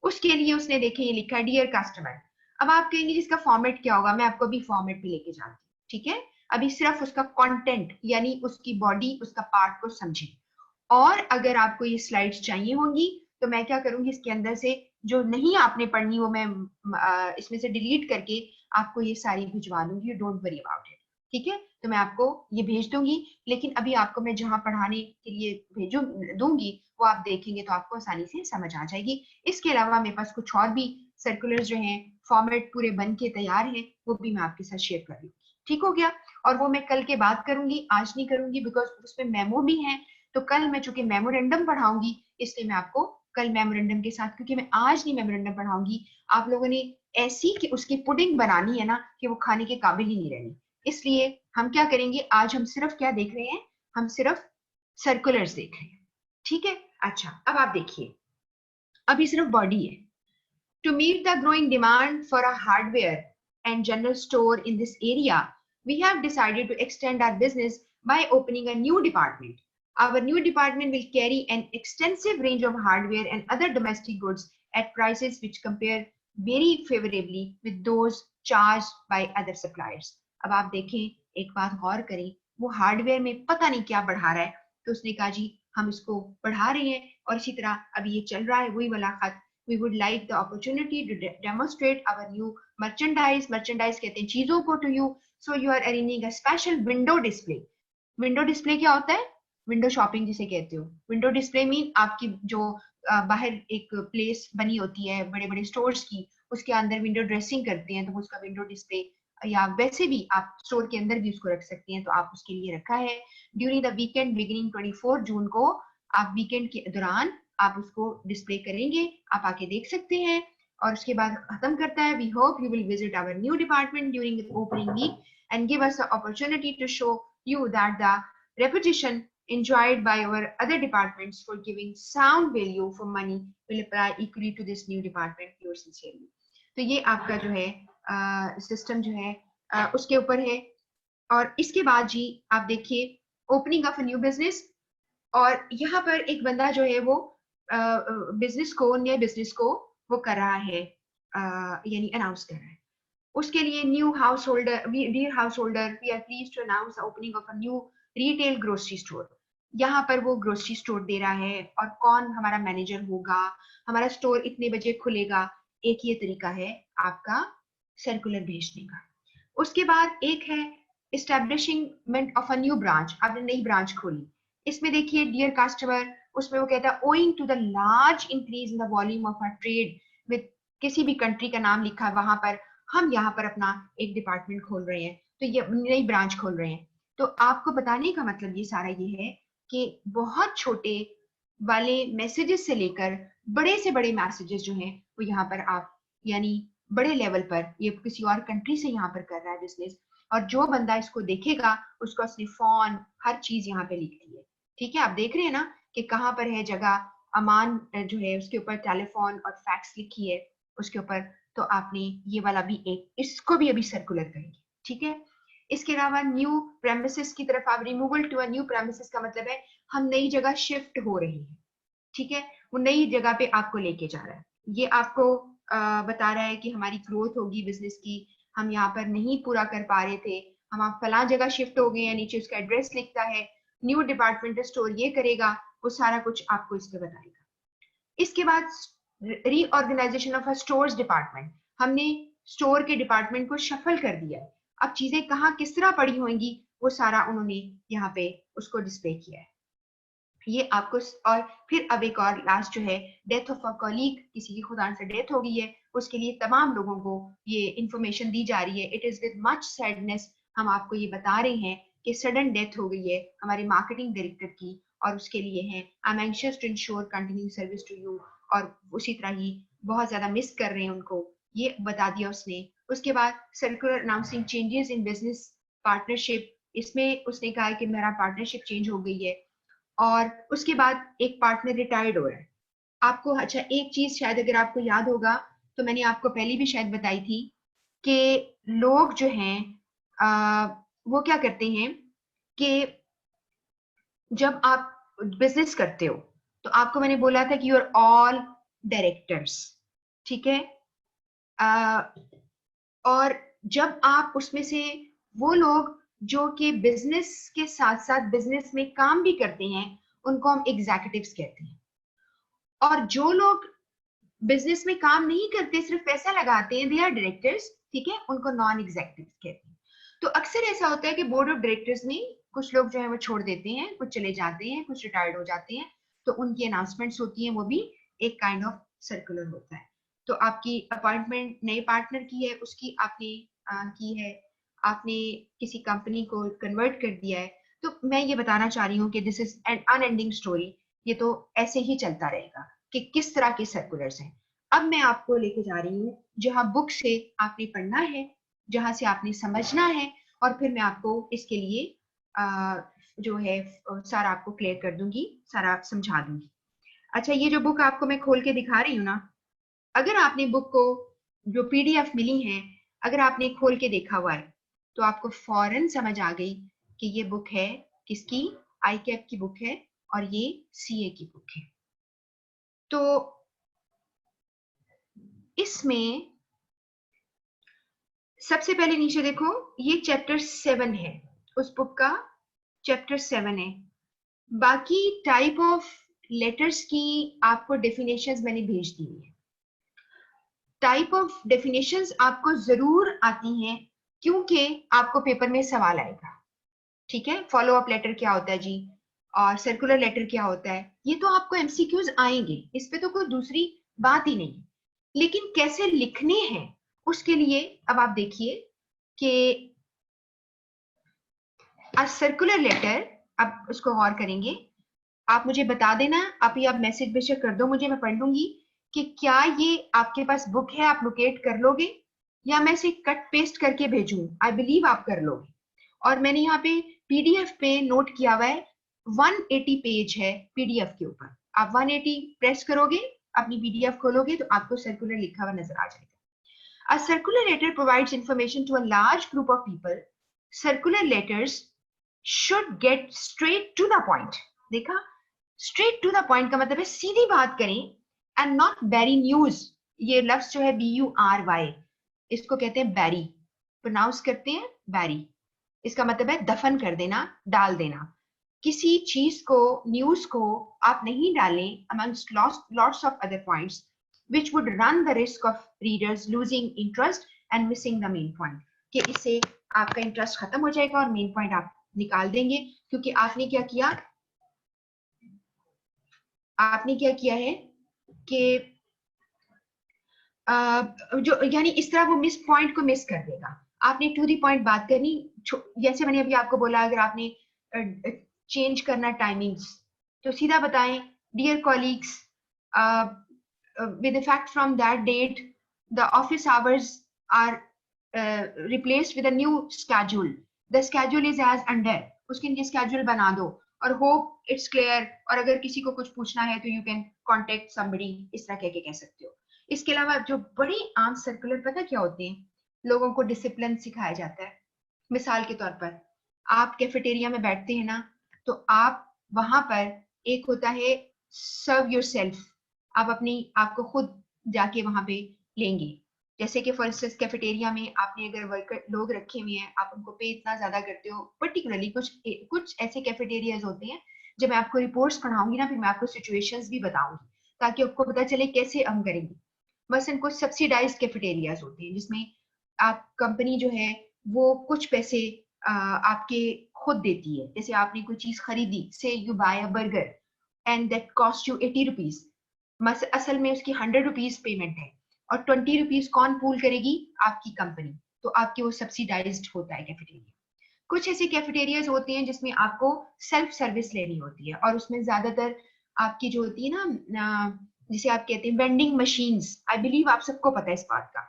उसके लिए उसने देखे ये लिखा है डियर कस्टमर। अब आप कहेंगे इसका फॉर्मेट क्या होगा, मैं आपको अभी फॉर्मेट पे लेके जाती हूँ, ठीक है। अभी सिर्फ उसका कंटेंट यानी उसकी बॉडी, उसका पार्ट को समझें, और अगर आपको ये स्लाइड्स चाहिए होंगी तो मैं क्या करूंगी, इसके अंदर से जो नहीं आपने पढ़नी वो मैं इसमें से डिलीट करके आपको ये सारी भिजवा दूंगी, डोंट वरी अबाउट इट, ठीक है। तो मैं आपको ये भेज दूंगी, लेकिन अभी आपको मैं जहां पढ़ाने के लिए भेजू दूंगी वो आप देखेंगे तो आपको आसानी से समझ आ जाएगी। इसके अलावा मेरे पास कुछ और भी सर्कुलर जो हैं फॉर्मेट पूरे बन के तैयार हैं, वो भी मैं आपके साथ शेयर कर रही हूँ, ठीक हो गया। और वो मैं कल के बाद करूंगी, आज नहीं करूंगी, बिकॉज उसमें मेमो भी है। तो कल मैं चूंकि मेमोरेंडम पढ़ाऊंगी, इसलिए मैं आपको कल मेमोरेंडम के साथ, क्योंकि मैं आज नहीं मेमोरेंडम पढ़ाऊंगी, आप लोगों ने ऐसी कि उसकी पुडिंग बनानी है ना कि वो खाने के काबिल ही नहीं रहनी, इसलिए हम क्या करेंगे, आज हम सिर्फ क्या देख रहे हैं, हम सिर्फ सर्कुलर्स देख रहे हैं, ठीक है। अच्छा, अब आप देखिए, अभी सिर्फ बॉडी है। To meet the growing demand for a hardware and general store in this area, we have decided to extend our business by opening a new department. Our new department will carry an extensive range of hardware and other domestic goods at prices which compare very favorably with those charged by other suppliers. अब आप देखें, एक बात गौर करें, वो hardware में पता नहीं क्या बढ़ा रहा है, तो उसने कहा जी हम इसको बढ़ा रहे हैं, और इसी तरह अभी ये चल रहा है वही वाला खत, we would like the opportunity to demonstrate our new merchandise कहते हैं चीजों को to you, so you are arranging a special window display. Window display क्या होता है, विंडो शॉपिंग जिसे कहते हो। विंडो डिस्प्ले मीन आपकी जो बाहर एक प्लेस बनी होती है बड़े बड़े स्टोर्स की, उसके अंदर विंडो ड्रेसिंग करते हैं तो उसका विंडो डिस्प्ले, या वैसे भी आप स्टोर के अंदर भी उसको रख सकते हैं, तो आप उसके लिए रखा है। ड्यूरिंग द वीकेंड बिगिनिंग 24 जून को, आप वीकेंड के दौरान आप उसको डिस्प्ले करेंगे, आप आके देख सकते हैं। और उसके बाद खत्म करता है, we hope you will visit our new department during the opening week and give us the opportunity to show you that the reputation enjoyed by our other departments for giving sound value for money will apply equally to this new department. Yours sincerely. तो ये आपका जो है system जो है उसके ऊपर है। और इसके बाद जी आप देखिए opening of a new business, और यहाँ पर एक बंदा जो है वो बिजनेस को, नए बिजनेस को वो कर रहा है, यानी अनाउंस कर रहा है। उसके लिए new house holder, dear house holder, we are pleased to announce the opening of a new retail grocery store. यहाँ पर वो ग्रोसरी स्टोर दे रहा है और कौन हमारा मैनेजर होगा, हमारा स्टोर इतने बजे खुलेगा। एक ये तरीका है आपका सर्कुलर भेजने का। उसके बाद एक है establishment of a new branch, आपने नई ब्रांच खोली। इसमें देखिए डियर कस्टमर, उसमें वो कहता है owing to the large increase in the volume of our trade with, किसी भी कंट्री का नाम लिखा है वहां पर, हम यहाँ पर अपना एक डिपार्टमेंट खोल रहे हैं, तो ये नई ब्रांच खोल रहे हैं। तो आपको बताने का मतलब ये सारा ये है कि बहुत छोटे वाले मैसेजेस से लेकर बड़े से बड़े मैसेजेस जो हैं वो यहाँ पर आप, यानी बड़े लेवल पर, ये किसी और कंट्री से यहाँ पर कर रहा है बिजनेस, और जो बंदा इसको देखेगा उसको उसने फोन हर चीज यहाँ पे लिख दी है। ठीक है, आप देख रहे हैं ना कि कहाँ पर है जगह, अमान जो है उसके ऊपर टेलीफोन और फैक्स लिखी है उसके ऊपर। तो आपने ये वाला भी एक, इसको भी अभी सर्कुलर करेंगे। ठीक है, इसके अलावा न्यू प्रेमिसेस की तरफ आप, removal to a new premises का मतलब है हम नई जगह शिफ्ट हो रहे हैं। ठीक है, वो नई जगह पे आपको लेके जा रहा है, ये आपको बता रहा है कि हमारी ग्रोथ होगी बिजनेस की, हम यहाँ पर नहीं पूरा कर पा रहे थे, हम आप फला जगह शिफ्ट हो गए हैं, नीचे उसका एड्रेस लिखता है, न्यू डिपार्टमेंटल स्टोर ये करेगा, वो सारा कुछ आपको इस पे बताएगा। इसके बाद reorganisation of a stores department, हमने स्टोर के डिपार्टमेंट को शफल कर दिया है, अब चीजें कहाँ किस तरह पड़ी होंगी वो सारा उन्होंने यहाँ पे उसको डिस्प्ले किया है, ये आपको। और फिर अब एक और लास्ट जो है, डेथ ऑफ अ कॉलीग, किसी की खुदा से डेथ हो गई है, उसके लिए तमाम लोगों को ये इंफॉर्मेशन दी जा रही है। It is with much sadness हम आपको ये बता रहे हैं कि सडन डेथ हो गई है हमारे मार्केटिंग डायरेक्टर की, और उसके लिए है I am anxious to ensure continue service to you, और उसी तरह ही बहुत ज्यादा मिस कर रहे हैं उनको, ये बता दिया उसने। उसके बाद circular announcing changes in business partnership, इसमें उसने कहा कि मेरा पार्टनरशिप चेंज हो गई है। और उसके बाद एक पार्टनर रिटायर्ड हो रहा है आपको। अच्छा, एक चीज शायद अगर आपको याद होगा, तो मैंने आपको पहले भी शायद बताई थी कि लोग जो हैं वो क्या करते हैं कि जब आप बिजनेस करते हो तो आपको मैंने बोला था कि यू आर ऑल डायरेक्टर्स। ठीक है, और जब आप उसमें से वो लोग जो कि बिजनेस के साथ साथ बिजनेस में काम भी करते हैं उनको हम एग्जीक्यूटिव्स कहते हैं, और जो लोग बिजनेस में काम नहीं करते सिर्फ पैसा लगाते हैं, दे आर डायरेक्टर्स। ठीक है, उनको नॉन एग्जीक्यूटिव्स कहते हैं। तो अक्सर ऐसा होता है कि बोर्ड ऑफ डायरेक्टर्स में कुछ लोग जो है वो छोड़ देते हैं, कुछ चले जाते हैं, कुछ रिटायर्ड हो जाते हैं, तो उनकी अनाउंसमेंट्स होती हैं, वो भी एक काइंड ऑफ सर्कुलर होता है। तो आपकी अपॉइंटमेंट नए पार्टनर की है, उसकी आपने की है, आपने किसी कंपनी को कन्वर्ट कर दिया है। तो मैं ये बताना चाह रही हूँ कि this is an unending story, ये तो ऐसे ही चलता रहेगा कि किस तरह के सर्कुलर्स हैं। अब मैं आपको लेके जा रही हूँ जहां बुक से आपने पढ़ना है, जहां से आपने समझना है, और फिर मैं आपको इसके लिए जो है सारा आपको क्लियर कर दूंगी, सारा समझा दूंगी। अच्छा, ये जो बुक आपको मैं खोल के दिखा रही हूँ ना, अगर आपने बुक को, जो पीडीएफ मिली है, अगर आपने खोल के देखा हुआ है तो आपको फौरन समझ आ गई कि ये बुक है किसकी, आई कैप की बुक है और ये सीए की बुक है। तो इसमें सबसे पहले नीचे देखो, ये चैप्टर 7 है, उस बुक का चैप्टर 7 है। बाकी टाइप ऑफ लेटर्स की आपको डेफिनेशंस मैंने भेज दी है। टाइप ऑफ डेफिनेशंस आपको जरूर आती हैं क्योंकि आपको पेपर में सवाल आएगा। ठीक है, फॉलो अप लेटर क्या होता है जी, और सर्कुलर लेटर क्या होता है, ये तो आपको एमसीक्यूज आएंगे, इस पे तो कोई दूसरी बात ही नहीं। लेकिन कैसे लिखने हैं उसके लिए अब आप देखिए कि सर्कुलर लेटर, अब उसको गौर करेंगे। आप मुझे बता देना, आप ये आप मैसेज बेशक कर दो मुझे, मैं पढ़ लूंगी कि क्या ये आपके पास बुक है, आप लोकेट कर लोगे, या मैं इसे कट पेस्ट करके भेजूं। आई बिलीव आप कर लोगे। और मैंने यहाँ पे पीडीएफ पे नोट किया हुआ है, 180 पेज है पीडीएफ के ऊपर। आप 180 प्रेस करोगे, अपनी पीडीएफ खोलोगे तो आपको सर्कुलर लिखा हुआ नजर आ जाएगा। A circular letter provides information to a large group of people circular letters should get straight to the point. देखा, स्ट्रेट टू द पॉइंट का मतलब है सीधी बात करें, एंड नॉट बैरी न्यूज। ये लफ्ज जो है BURY, इसको कहते हैं बैरी, प्रोनाउंस करते हैं बैरी। इसका मतलब है दफन कर देना, डाल देना। किसी चीज को, न्यूज को आप नहीं डालें amongst lots of other points which would run the risk of readers losing interest and missing the main point, कि इससे आपका इंटरेस्ट खत्म हो जाएगा और मेन पॉइंट आप निकाल देंगे। क्योंकि आपने क्या किया, है कि जो यानी इस तरह वो मिस पॉइंट को मिस कर देगा। आपने टू दी पॉइंट बात करनी, जैसे मैंने अभी आपको बोला, अगर आपने चेंज करना टाइमिंग्स, तो सीधा बताएं, dear colleagues, with effect from that date the office hours are replaced with a new schedule, the schedule is as under, उसके नीचे schedule बना दो, और hope it's clear, और अगर किसी को कुछ पूछना है तो you can contact somebody, इस तरह कह के कह सकते हो। इसके अलावा जो बड़ी आम सर्कुलर पता क्या होते हैं, लोगों को डिसिप्लिन सिखाया जाता है। मिसाल के तौर पर आप कैफेटेरिया में बैठते हैं ना, तो आप वहां पर एक होता है सर्व योरसेल्फ, आप अपनी आपको खुद जाके वहां पे लेंगे। जैसे कि फॉर इंस्टेंस कैफेटेरिया में आपने अगर वर्कर लोग रखे हुए हैं, आप उनको पे इतना ज्यादा करते हो, पर्टिकुलरली कुछ ऐसे कैफेटेरियाज होते हैं, जब मैं आपको रिपोर्ट्स पढ़ाऊंगी ना, फिर मैं आपको सिचुएशंस भी बताऊंगी ताकि आपको पता चले कैसे हम करेंगे। बस इनको सब्सिडाइज कैफेटेरियाज होते हैं जिसमें आप कंपनी जो है वो कुछ पैसे आपके खुद देती है। जैसे आपने कोई चीज खरीदी, say you buy a burger and that cost you 80 rupees, असल में उसकी 100 रुपीज पेमेंट है, और 20 रुपीज कौन पूल करेगी, आपकी कंपनी। तो आपकी वो सब्सिडाइज्ड होता है कैफेटेरिया। कुछ ऐसे कैफेटेरियाज होते हैं जिसमें आपको सेल्फ सर्विस लेनी होती है, और उसमें ज्यादातर आपकी जो होती है ना, जिसे आप कहते हैं वेंडिंग मशीन्स, आई बिलीव आप सबको पता है इस बात का।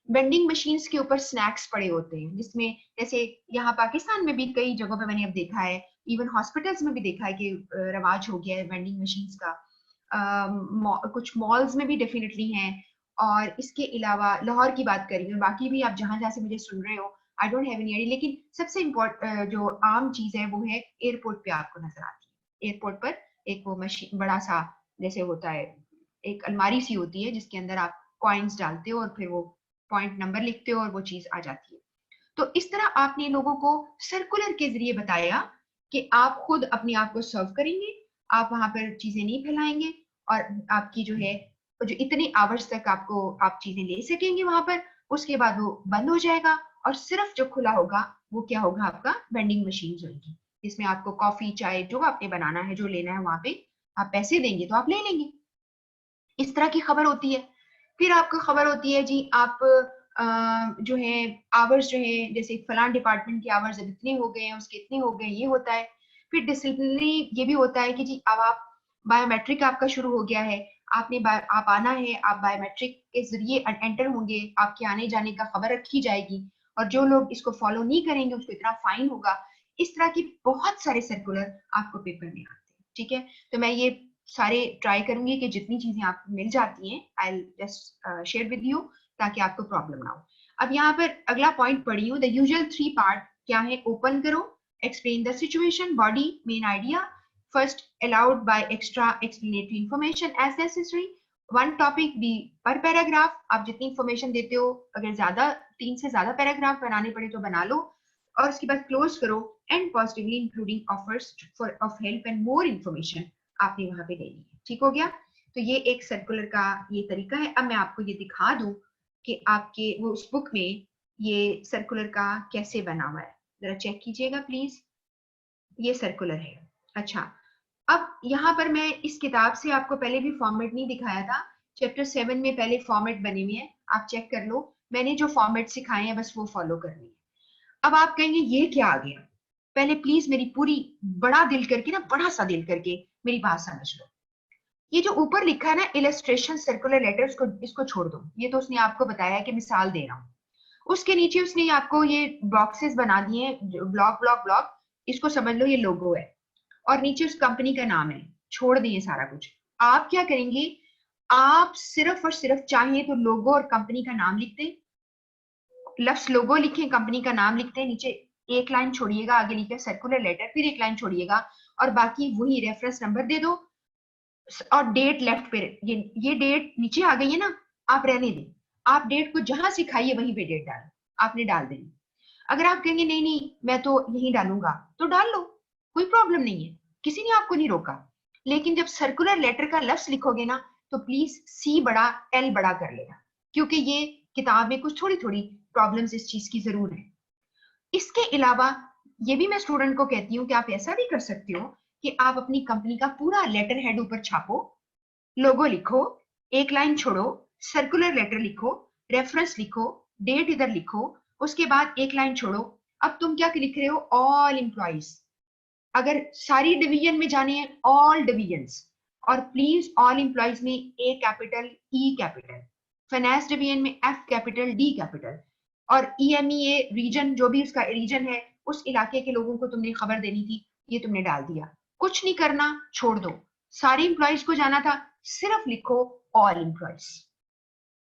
वेंडिंग मशीन्स के ऊपर स्नैक्स पड़े होते हैं, जिसमें जैसे यहाँ पाकिस्तान में भी कई जगहों पे मैंने अब देखा है, इवन हॉस्पिटल्स में भी देखा है कि रवाज हो गया है वेंडिंग मशीन्स का। कुछ मॉल्स में भी डेफिनेटली हैं। और इसके अलावा लाहौर की बात करेंगे, बाकी भी आप जहां जहां से मुझे सुन रहे हो, I don't have any idea, लेकिन सबसे इम्पोर्टेंट जो आम चीज है वो है एयरपोर्ट पे आपको नजर आती है। एयरपोर्ट पर एक वो मशीन बड़ा सा जैसे होता है, एक अलमारी सी होती है जिसके अंदर आप कॉइन्स डालते हो और फिर वो पॉइंट नंबर लिखते हो और वो चीज आ जाती है। तो इस तरह आपने लोगों को सर्कुलर के जरिए बताया कि आप खुद अपने आप को सर्व करेंगे, आप वहां पर चीजें नहीं फैलाएंगे, और आपकी जो है जो इतने आवर्स तक आपको आप चीजें ले सकेंगे वहां पर, उसके बाद वो बंद हो जाएगा, और सिर्फ जो खुला होगा वो क्या होगा, आपका वेंडिंग मशीन होगी, जिसमें आपको कॉफी चाय जो आपने बनाना है, जो लेना है, वहां पे आप पैसे देंगे तो आप ले लेंगे। इस तरह की खबर होती है। फिर आपको खबर होती है जी, आप जो है आवर्स जो है, जैसे फलान डिपार्टमेंट के आवर्स अब इतने हो गए हैं, उसके इतने हो गए, ये होता है। फिर डिसिप्लिनरी ये भी होता है कि जी अब आप बायोमेट्रिक आपका शुरू हो गया है, आप आना है, आप बायोमेट्रिक के जरिए एंटर होंगे, आपके आने जाने का खबर रखी जाएगी, और जो लोग इसको फॉलो नहीं करेंगे उसको इतना फाइन होगा। इस तरह की बहुत सारे सर्कुलर आपको पेपर में आते हैं। ठीक है, तो मैं ये सारे ट्राई करूंगी कि जितनी चीजें आपको मिल जाती हैं I just share with you, ताकि आपको प्रॉब्लम ना हो। अब यहाँ पर अगला पॉइंट पढ़ी हूँ, द यूजुअल 3 पार्ट क्या है, ओपन करो, explain the situation, body, main idea, first allowed by extra explanatory information as necessary, 1 topic be per paragraph, आप जितनी इंफॉर्मेशन देते हो, अगर ज्यादा 3 से ज्यादा पैराग्राफ बनाने पड़े तो बना लो, और उसके बाद क्लोज करो, and positively including offers for of help and more information आपने वहां पे ले ली है। ठीक हो गया, तो ये एक सर्कुलर का ये तरीका है। अब मैं आपको ये दिखा दूं कि आपके वो उस बुक में ये सर्कुलर का कैसे बना हुआ है, जरा चेक कीजिएगा प्लीज। ये सर्कुलर है। अच्छा, अब यहाँ पर मैं इस किताब से आपको पहले भी फॉर्मेट नहीं दिखाया था, चैप्टर 7 में पहले फॉर्मेट बने हुए हैं, आप चेक कर लो, मैंने जो फॉर्मेट सिखाए हैं बस वो फॉलो करनी है। अब आप कहेंगे ये क्या आ गया, पहले प्लीज मेरी पूरी बड़ा दिल करके ना, बड़ा सा दिल करके मेरी बात समझ लो। ये जो ऊपर लिखा है ना इलस्ट्रेशन सर्कुलर लेटर्स को, इसको छोड़ दो, ये तो उसने आपको बताया कि मिसाल दे रहा हूँ। उसके नीचे उसने आपको ये बॉक्सेस बना दिए हैं, ब्लॉक ब्लॉक ब्लॉक, इसको समझ लो ये लोगो है, और नीचे उस कंपनी का नाम है, छोड़ दिए सारा कुछ। आप क्या करेंगे, आप सिर्फ और सिर्फ चाहे तो लोगो और कंपनी का नाम लिखते, लफ्ज लोगो लिखें, कंपनी का नाम लिखते हैं, नीचे एक लाइन छोड़िएगा, आगे लिखा है सर्कुलर लेटर, फिर एक लाइन छोड़िएगा और बाकी वही रेफरेंस नंबर दे दो और डेट लेफ्ट पे। ये डेट नीचे आ गई है ना, आप रहने दें, आप डेट को जहां से खाइए वहीं पे डेट डाल, आपने डाल देनी। अगर आप कहेंगे नहीं नहीं मैं तो यहीं डालूंगा, तो डाल लो, कोई प्रॉब्लम नहीं है, किसी ने आपको नहीं रोका। लेकिन जब सर्कुलर लेटर का लफ्ज लिखोगे ना, तो प्लीज सी बड़ा एल बड़ा कर लेना, क्योंकि ये किताब में कुछ थोड़ी थोड़ी प्रॉब्लम्स इस चीज की जरूर है। इसके अलावा ये भी मैं स्टूडेंट को कहती हूँ कि आप ऐसा भी कर सकते हो कि आप अपनी कंपनी का पूरा लेटर हेड ऊपर छापो, लोगो लिखो, एक लाइन छोड़ो, सर्कुलर लेटर लिखो, रेफरेंस लिखो, डेट इधर लिखो, उसके बाद एक लाइन छोड़ो। अब तुम क्या लिख रहे हो, ऑल एम्प्लॉइज। अगर सारी डिवीजन में जाने हैं, ऑल डिवीजन्स, और प्लीज ऑल एम्प्लॉइज में A capital E capital, finance division में एफ कैपिटल डी कैपिटल, और ईएमईए रीजन जो भी उसका रीजन है, उस इलाके के लोगों को तुमने खबर देनी थी, ये तुमने डाल दिया। कुछ नहीं करना, छोड़ दो, सारे एम्प्लॉइज को जाना था, सिर्फ लिखो ऑल एम्प्लॉइज।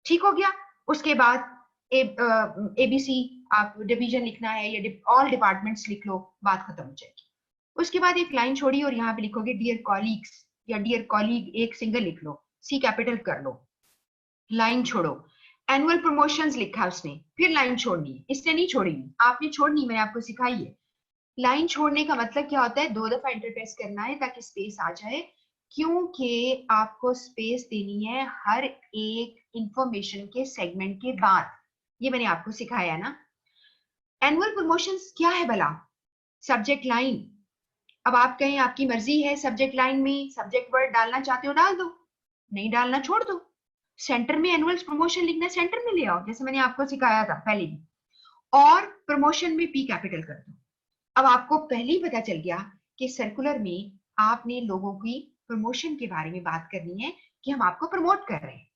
ठीक हो गया। उसके बाद एबीसी आप डिवीजन लिखना है या ऑल डिपार्टमेंट्स लिख लो, बात खत्म हो जाएगी। उसके बाद एक लाइन छोड़ी और यहाँ पे लिखोगे डियर कॉलीग्स या डियर कॉलीग, एक सिंगल लिख लो, सी कैपिटल कर लो, लाइन छोड़ो। एनुअल प्रमोशंस लिखा उसने, फिर लाइन छोड़नी, इसने नहीं छोड़ी, आपने छोड़नी, मैंने आपको सिखाई है। लाइन छोड़ने का मतलब क्या होता है, 2 दफा एंटर प्रेस करना है ताकि स्पेस आ जाए, क्योंकि आपको स्पेस देनी है हर एक इंफॉर्मेशन के सेगमेंट के बाद, ये मैंने आपको सिखाया ना। एनुअल प्रमोशंस क्या है भला, सब्जेक्ट लाइन। अब आप कहें आपकी मर्जी है, सब्जेक्ट लाइन में सब्जेक्ट वर्ड डालना चाहते हो डाल दो, नहीं डालना छोड़ दो। सेंटर में एनुअल प्रमोशन लिखना है, सेंटर में ले आओ, जैसे मैंने आपको सिखाया था पहले भी, और प्रमोशन में पी कैपिटल कर दो। अब आपको पहले ही पता चल गया कि सर्कुलर में आपने लोगों की प्रमोशन के बारे में बात करनी है कि हम आपको प्रमोट कर रहे हैं।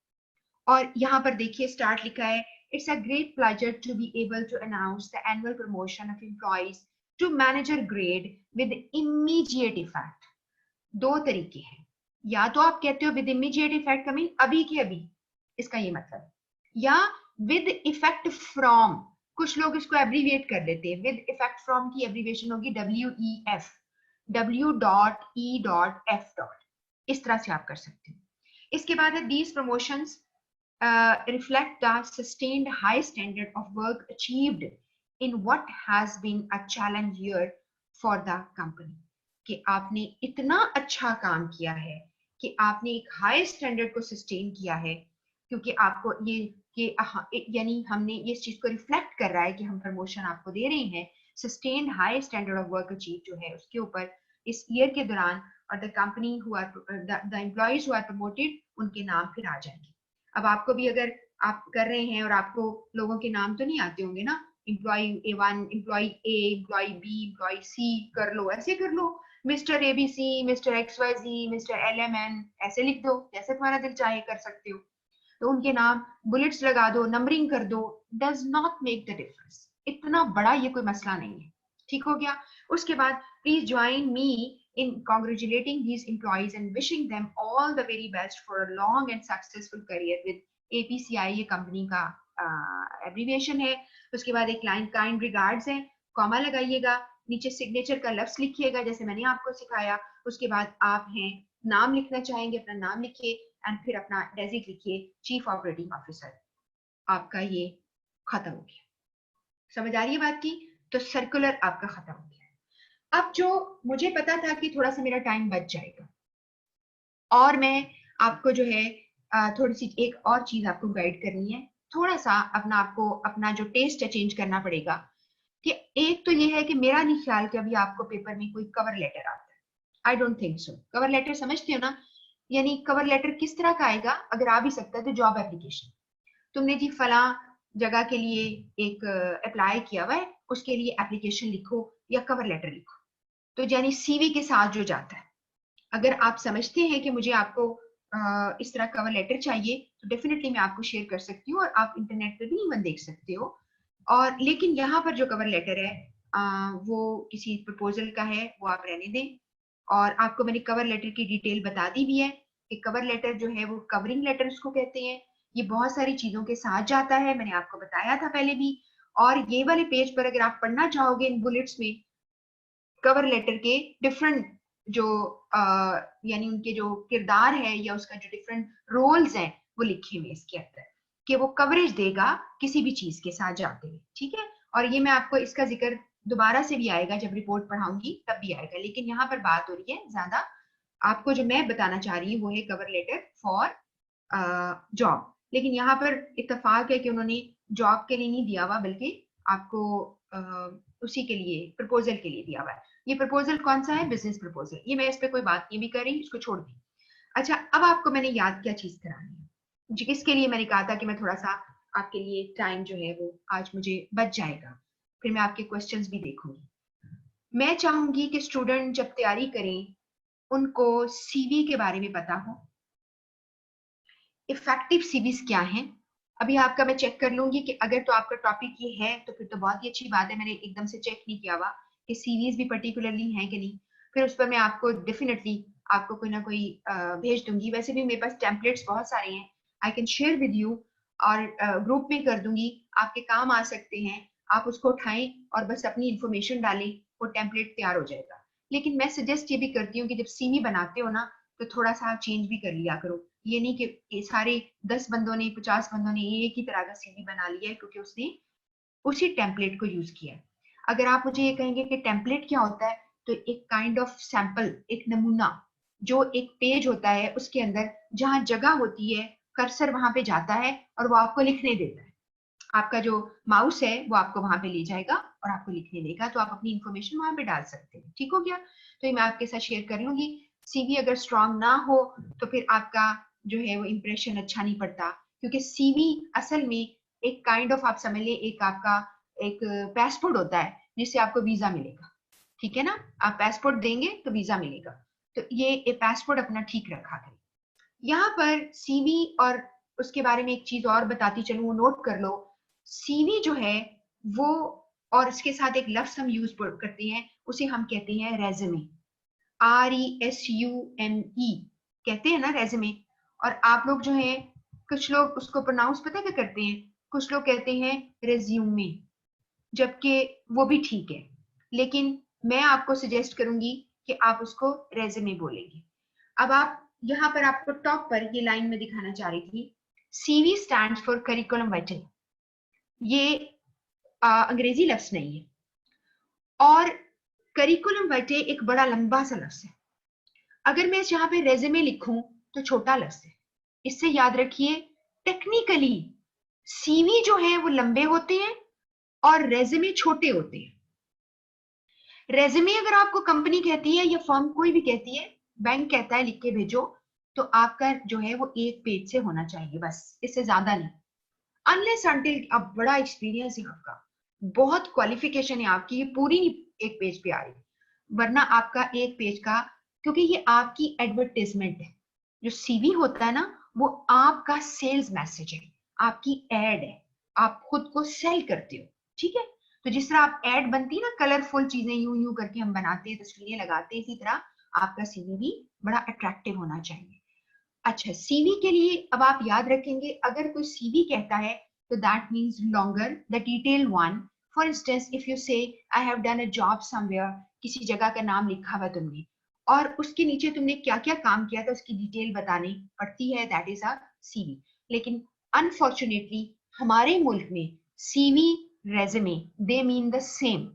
और यहाँ पर देखिए स्टार्ट लिखा है, it's a great pleasure to be able to announce the annual promotion of employees to manager grade with immediate effect. 2 तरीके हैं, या तो आप कहते हो विद इमीडिएट इफेक्ट कमिंग, अभी के अभी, इसका ये मतलब, या विद इफेक्ट फ्रॉम, कुछ लोग इसको एब्रीविएट कर देते हैं, विद इफेक्ट फ्रॉम की एब्रीविएशन होगी WEF, W.E.F. इस तरह से आप कर सकते हैं। इसके बाद है these promotions reflect the sustained high standard of work achieved in what has been a challenge year for the company, कि आपने इतना अच्छा काम किया है कि आपने एक हाई स्टैंडर्ड को सस्टेन किया है, क्योंकि आपको ये कि यानी हमने इस चीज को रिफ्लेक्ट कर रहा है कि हम प्रमोशन आपको दे रहे हैं, sustained high standard of work achieve जो है उसके ऊपर इस ईयर के दौरान, और the company who are the employees who are promoted, उनके नाम फिर आ जाएंगे। अब आपको भी अगर आप कर रहे हैं और आपको लोगों के नाम तो नहीं आते होंगे ना, employee A1, employee A, employee B, employee C कर लो, ऐसे कर लो, mister ABC, mister XYZ, mister LMN, ऐसे लिख दो, जैसे तुम्हारा दिल चाहे कर सकते हो। तो उनके नाम बुलेट्स लगा दो, नंबरिंग कर दो, does not make the difference, इतना बड़ा ये कोई मसला नहीं है। ठीक हो गया। उसके बाद please join me in congratulating these employees and wishing them all the very best for a long and successful career with APCI, ये कंपनी का एब्रीविएशन है। उसके बाद एक लाइन काइंड रिगार्ड्स है, कॉमा लगाइएगा, नीचे सिग्नेचर का लफ्ज लिखिएगा जैसे मैंने आपको सिखाया। उसके बाद आप हैं नाम लिखना चाहेंगे, अपना नाम लिखिए एंड फिर अपना डेजिट लिखिए, चीफ ऑपरेटिंग ऑफिसर। आपका ये खत्म हो गया, समझ आ रही है बात की? तो सर्कुलर आपका खत्म हो गया। अब जो मुझे पता था कि थोड़ा सा मेरा टाइम बच जाएगा और मैं आपको जो है थोड़ी सी एक और चीज आपको गाइड करनी है, थोड़ा सा अपना आपको अपना जो टेस्ट है चेंज करना पड़ेगा। कि एक तो ये है कि मेरा नहीं ख्याल कि अभी आपको पेपर में कोई कवर लेटर आता है, I don't think so. Cover letter समझते हो ना, यानी कवर लेटर किस तरह का आएगा, अगर आ भी सकता है तो जॉब एप्लीकेशन, तुमने जी फला जगह के लिए एक अप्लाई किया हुआ है, उसके लिए एप्लीकेशन लिखो या कवर लेटर लिखो, तो यानी सीवी के साथ जो जाता है। अगर आप समझते हैं कि मुझे आपको इस तरह कवर लेटर चाहिए तो डेफिनेटली मैं आपको शेयर कर सकती हूँ और आप इंटरनेट पे भी इवन देख सकते हो। और लेकिन यहाँ पर जो कवर लेटर है वो किसी प्रपोजल का है, वो आप रहने दें। और आपको मैंने कवर लेटर की डिटेल बता दी भी है कि कवर लेटर जो है वो कवरिंग लेटर उसको कहते हैं, ये बहुत सारी चीजों के साथ जाता है, मैंने आपको बताया था पहले भी। और ये वाले पेज पर अगर आप पढ़ना चाहोगे इन बुलेट्स में कवर लेटर के डिफरेंट जो यानी उनके जो किरदार है या उसका जो डिफरेंट रोल्स हैं वो लिखे हुए इसके अंदर कि वो कवरेज देगा किसी भी चीज के साथ जाते हुए, ठीक है। और ये मैं आपको इसका जिक्र दोबारा से भी आएगा जब रिपोर्ट पढ़ाऊंगी तब भी आएगा, लेकिन यहाँ पर बात हो रही है ज्यादा आपको जो मैं बताना चाह रही हूँ वो है कवर लेटर फॉर जॉब। लेकिन यहाँ पर इत्तेफाक है कि उन्होंने जॉब के लिए नहीं दिया हुआ बल्कि आपको उसी के लिए प्रपोजल के लिए दिया हुआ है। ये प्रपोजल कौन सा है? Business proposal. ये मैं इस पे कोई बात नहीं भी कर रही, इसको छोड़ दी। अच्छा, अब आपको मैंने याद क्या चीज करानी है जिसके लिए मैंने कहा था कि मैं थोड़ा सा आपके लिए टाइम जो है वो आज मुझे बच जाएगा, फिर मैं आपके क्वेश्चंस भी देखूंगी। मैं चाहूंगी कि स्टूडेंट जब तैयारी करें उनको सीवी के बारे में पता हो, इफेक्टिव सीवीज क्या हैं। अभी आपका मैं चेक कर लूंगी कि अगर तो आपका टॉपिक ये है तो फिर तो बहुत ही अच्छी बात है, मैंने एकदम से चेक नहीं किया हुआ कि सीवीज भी पर्टिकुलरली हैं कि नहीं, फिर उस पर मैं आपको डेफिनेटली आपको कोई ना कोई भेज दूंगी। वैसे भी मेरे पास टेम्पलेट्स बहुत सारे हैं, I can share with you और ग्रुप में कर दूंगी, आपके काम आ सकते हैं। आप उसको उठाएं और बस अपनी इंफॉर्मेशन डालें, वो टेम्पलेट तैयार हो जाएगा। लेकिन मैं सजेस्ट ये भी करती हूँ कि जब सीवी बनाते हो ना तो थोड़ा सा आप चेंज भी कर लिया करो। ये नहीं कि सारे 10 बंदों ने 50 बंदों ने एक ही तरह का सीवी बना लिया है क्योंकि उसने उसी टेम्पलेट को यूज किया है। अगर आप मुझे ये कहेंगे कि टेम्पलेट क्या होता है, तो एक काइंड ऑफ सैंपल, एक नमूना, जो एक पेज होता है उसके अंदर जहां जगह होती है कर्सर वहां पे जाता है और वो आपको लिखने देता है। आपका जो माउस है वो आपको वहां पे ले जाएगा और आपको लिखने देगा, तो आप अपनी इंफॉर्मेशन वहां पे डाल सकते हैं। ठीक हो गया? तो ये मैं आपके साथ शेयर कर लूंगी। सीवी अगर स्ट्रांग ना हो तो फिर आपका जो है वो इंप्रेशन अच्छा नहीं पड़ता, क्योंकि सीवी असल में एक काइंड ऑफ आप समझ लें एक आपका एक पासपोर्ट होता है जिससे आपको वीजा मिलेगा। ठीक है ना? आप पासपोर्ट देंगे तो वीजा मिलेगा, तो ये पासपोर्ट अपना ठीक रखा करें। यहाँ पर सीवी और उसके बारे में एक चीज और बताती चलूं, वो नोट कर लो। सीवी जो है वो और इसके साथ एक लफ्ज हम यूज करते हैं, उसे हम कहते हैं रेज़्यूमे। RESUME कहते हैं ना रेज़्यूमे। और आप लोग जो है कुछ लोग उसको प्रोनाउंस पता क्या करते हैं, कुछ लोग कहते हैं रेज्यूमे, जबकि वो भी ठीक है, लेकिन मैं आपको सजेस्ट करूंगी कि आप उसको रेज़्यूमे बोलेंगे। अब आप यहाँ पर आपको टॉप पर ये लाइन में दिखाना चाह रही थी, सीवी स्टैंड्स फॉर करिकुलम वाइटे। ये अंग्रेजी लफ्ज नहीं है और करिकुलम वाइटे एक बड़ा लंबा सा लफ्ज है। अगर मैं यहाँ पे रेज़्यूमे लिखूं तो छोटा लफ्ज है। इससे याद रखिए, टेक्निकली सीवी जो है वो लंबे होते हैं और रेज़्यूमे छोटे होते हैं। रेज़्यूमे अगर आपको कंपनी कहती है या फर्म कोई भी कहती है, बैंक कहता है लिख के भेजो, तो आपका जो है वो एक पेज से होना चाहिए, बस इससे ज्यादा नहीं। अनलेस अनटिल अब बड़ा एक्सपीरियंस है आपका, बहुत क्वालिफिकेशन है आपकी, ये पूरी नहीं एक पेज पे आ रही, वरना आपका एक पेज का, क्योंकि ये आपकी एडवर्टाइजमेंट है। जो सीवी होता है ना वो आपका सेल्स मैसेज है, आपकी एड है, आप खुद को सेल करते हो। ठीक है? तो जिस तरह आप एड बनती है ना, कलरफुल चीजें यूं यूं करके हम बनाते हैं, तस्वीरें लगाते हैं, इसी तरह आपका सीवी भी बड़ा अट्रैक्टिव होना चाहिए। अच्छा, सीवी के लिए अब आप याद रखेंगे, अगर कोई सीवी कहता है तो that means longer the detail one. For instance if you say I have done a job somewhere, किसी जगह का नाम लिखा हुआ तुमने और उसके नीचे तुमने क्या क्या काम किया था उसकी डिटेल बतानी पड़ती है, दैट इज अ सीवी। लेकिन अनफॉर्चुनेटली हमारे मुल्क में CV resume they mean the same,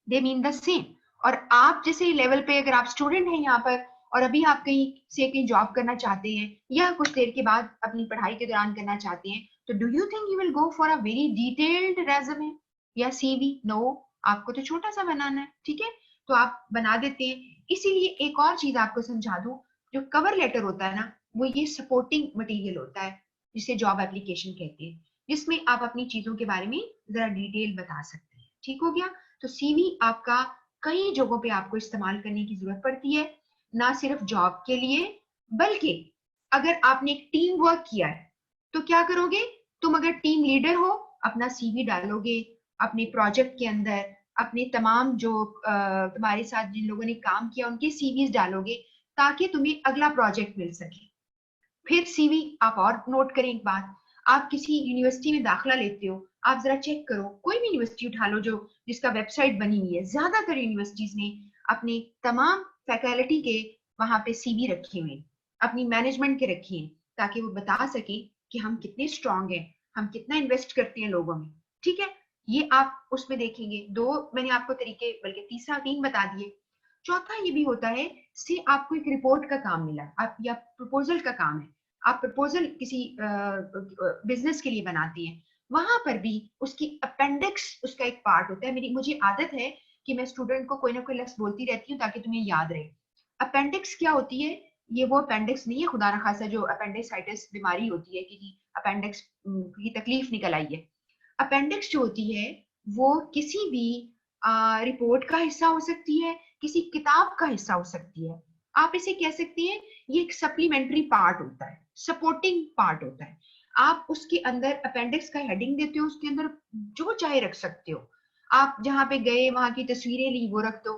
they mean the same. और आप जैसे लेवल पे अगर आप स्टूडेंट हैं यहाँ पर और अभी आप कहीं से कहीं जॉब करना चाहते हैं या कुछ देर के बाद अपनी पढ़ाई के दौरान करना चाहते हैं, तो do you think you will go for a very detailed resume या सीवी? नो, आपको तो छोटा सा बनाना है। ठीक है? तो आप बना देते हैं। इसीलिए एक और चीज आपको समझा दूं, जो कवर लेटर होता है ना वो ये सपोर्टिंग मटेरियल होता है जिसे जॉब एप्लीकेशन कहते हैं, जिसमें आप अपनी चीजों के बारे में जरा डिटेल बता सकते हैं। ठीक हो गया? तो सीवी आपका कई जगहों पे आपको इस्तेमाल करने की जरूरत पड़ती है, ना सिर्फ जॉब के लिए, बल्कि अगर आपने एक टीम वर्क किया है तो क्या करोगे तुम? अगर टीम लीडर हो, अपना सीवी डालोगे अपने प्रोजेक्ट के अंदर, अपने तमाम जो तुम्हारे साथ जिन लोगों ने काम किया उनके सीवीज डालोगे ताकि तुम्हें अगला प्रोजेक्ट मिल सके। फिर सीवी आप और नोट करें एक बात, आप किसी यूनिवर्सिटी में दाखिला लेते हो आप जरा चेक करो, कोई भी यूनिवर्सिटी उठा लो जो जिसका वेबसाइट बनी हुई है, ज्यादातर यूनिवर्सिटीज ने अपने तमाम फैकल्टी के वहां पे सीवी रखे हुए हैं, अपनी मैनेजमेंट के रखे हैं, ताकि वो बता सके कि हम कितने स्ट्रांग हैं, हम कितना इन्वेस्ट करते हैं लोगों में। ठीक है, ये आप उसमें देखेंगे। दो मैंने आपको तरीके, बल्कि तीसरा 3 बता दिए। चौथा ये भी होता है, से आपको एक रिपोर्ट का काम मिला, आप या प्रपोजल का काम है, आप प्रपोजल किसी बिजनेस के लिए बनाती हैं, वहां पर भी उसकी अपेंडिक्स उसका एक पार्ट होता है। मुझे आदत है कि मैं स्टूडेंट को कोई ना कोई लफ्ज बोलती रहती हूँ ताकि तुम्हें याद रहे। अपेंडिक्स क्या होती है? ये वो अपेंडिक्स नहीं है खुदा न खासा जो अपेंडिसाइटिस बीमारी होती है कि अपेंडिक्स की तकलीफ निकल आई है। अपेंडिक्स जो होती है वो किसी भी रिपोर्ट का हिस्सा हो सकती है, किसी किताब का हिस्सा हो सकती है। आप इसे कह सकते हैं ये एक सप्लीमेंट्री पार्ट होता है, सपोर्टिंग पार्ट होता है। आप उसके अंदर अपेंडिक्स का हेडिंग देते हो, उसके अंदर जो चाहे रख सकते हो। आप जहां पे गए वहां की तस्वीरें ली वो रख दो,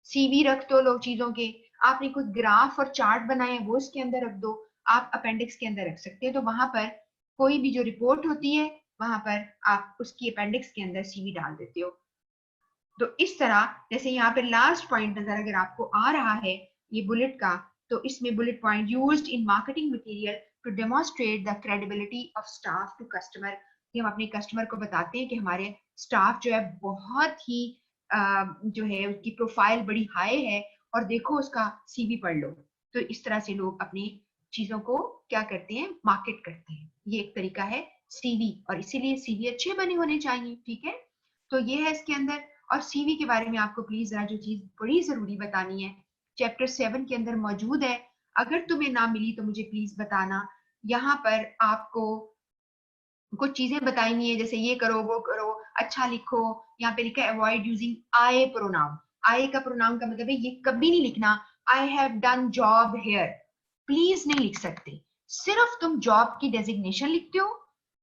सीवी रख दो लोग चीजों के, आपने कुछ ग्राफ और चार्ट बनाए वो उसके अंदर रख दो, आप अपेंडिक्स के अंदर रख सकते हैं। तो वहां पर कोई भी जो रिपोर्ट होती है वहां पर आप उसकी अपेंडिक्स के अंदर सीवी डाल देते हो। तो इस तरह, जैसे यहाँ पे लास्ट पॉइंट नजर अगर आपको आ रहा है ये बुलेट का, तो इसमें bullet point used in marketing material to demonstrate the credibility of staff to customer. हम अपने कस्टमर को बताते हैं कि हमारे स्टाफ जो है बहुत ही जो है उसकी प्रोफाइल बड़ी हाई है, और देखो उसका सीवी पढ़ लो। तो इस तरह से लोग अपनी चीजों को क्या करते हैं, मार्केट करते हैं। ये एक तरीका है सीवी, और इसीलिए सीवी अच्छे बने होने चाहिए। ठीक है, तो ये है इसके अंदर। और सीवी के बारे में आपको प्लीज जरा जो चीज बड़ी जरूरी बतानी है, चैप्टर 7 के अंदर मौजूद है, अगर तुम्हें ना मिली तो मुझे प्लीज बताना। यहाँ पर आपको कुछ चीजें बताएंगी है, जैसे ये करो वो करो, अच्छा लिखो। यहाँ पे लिखा है avoid using I pronoun. I का प्रोनाउन का मतलब है ये कभी नहीं लिखना I have done job here, please नहीं लिख सकते। सिर्फ तुम जॉब की डेजिग्नेशन लिखते हो,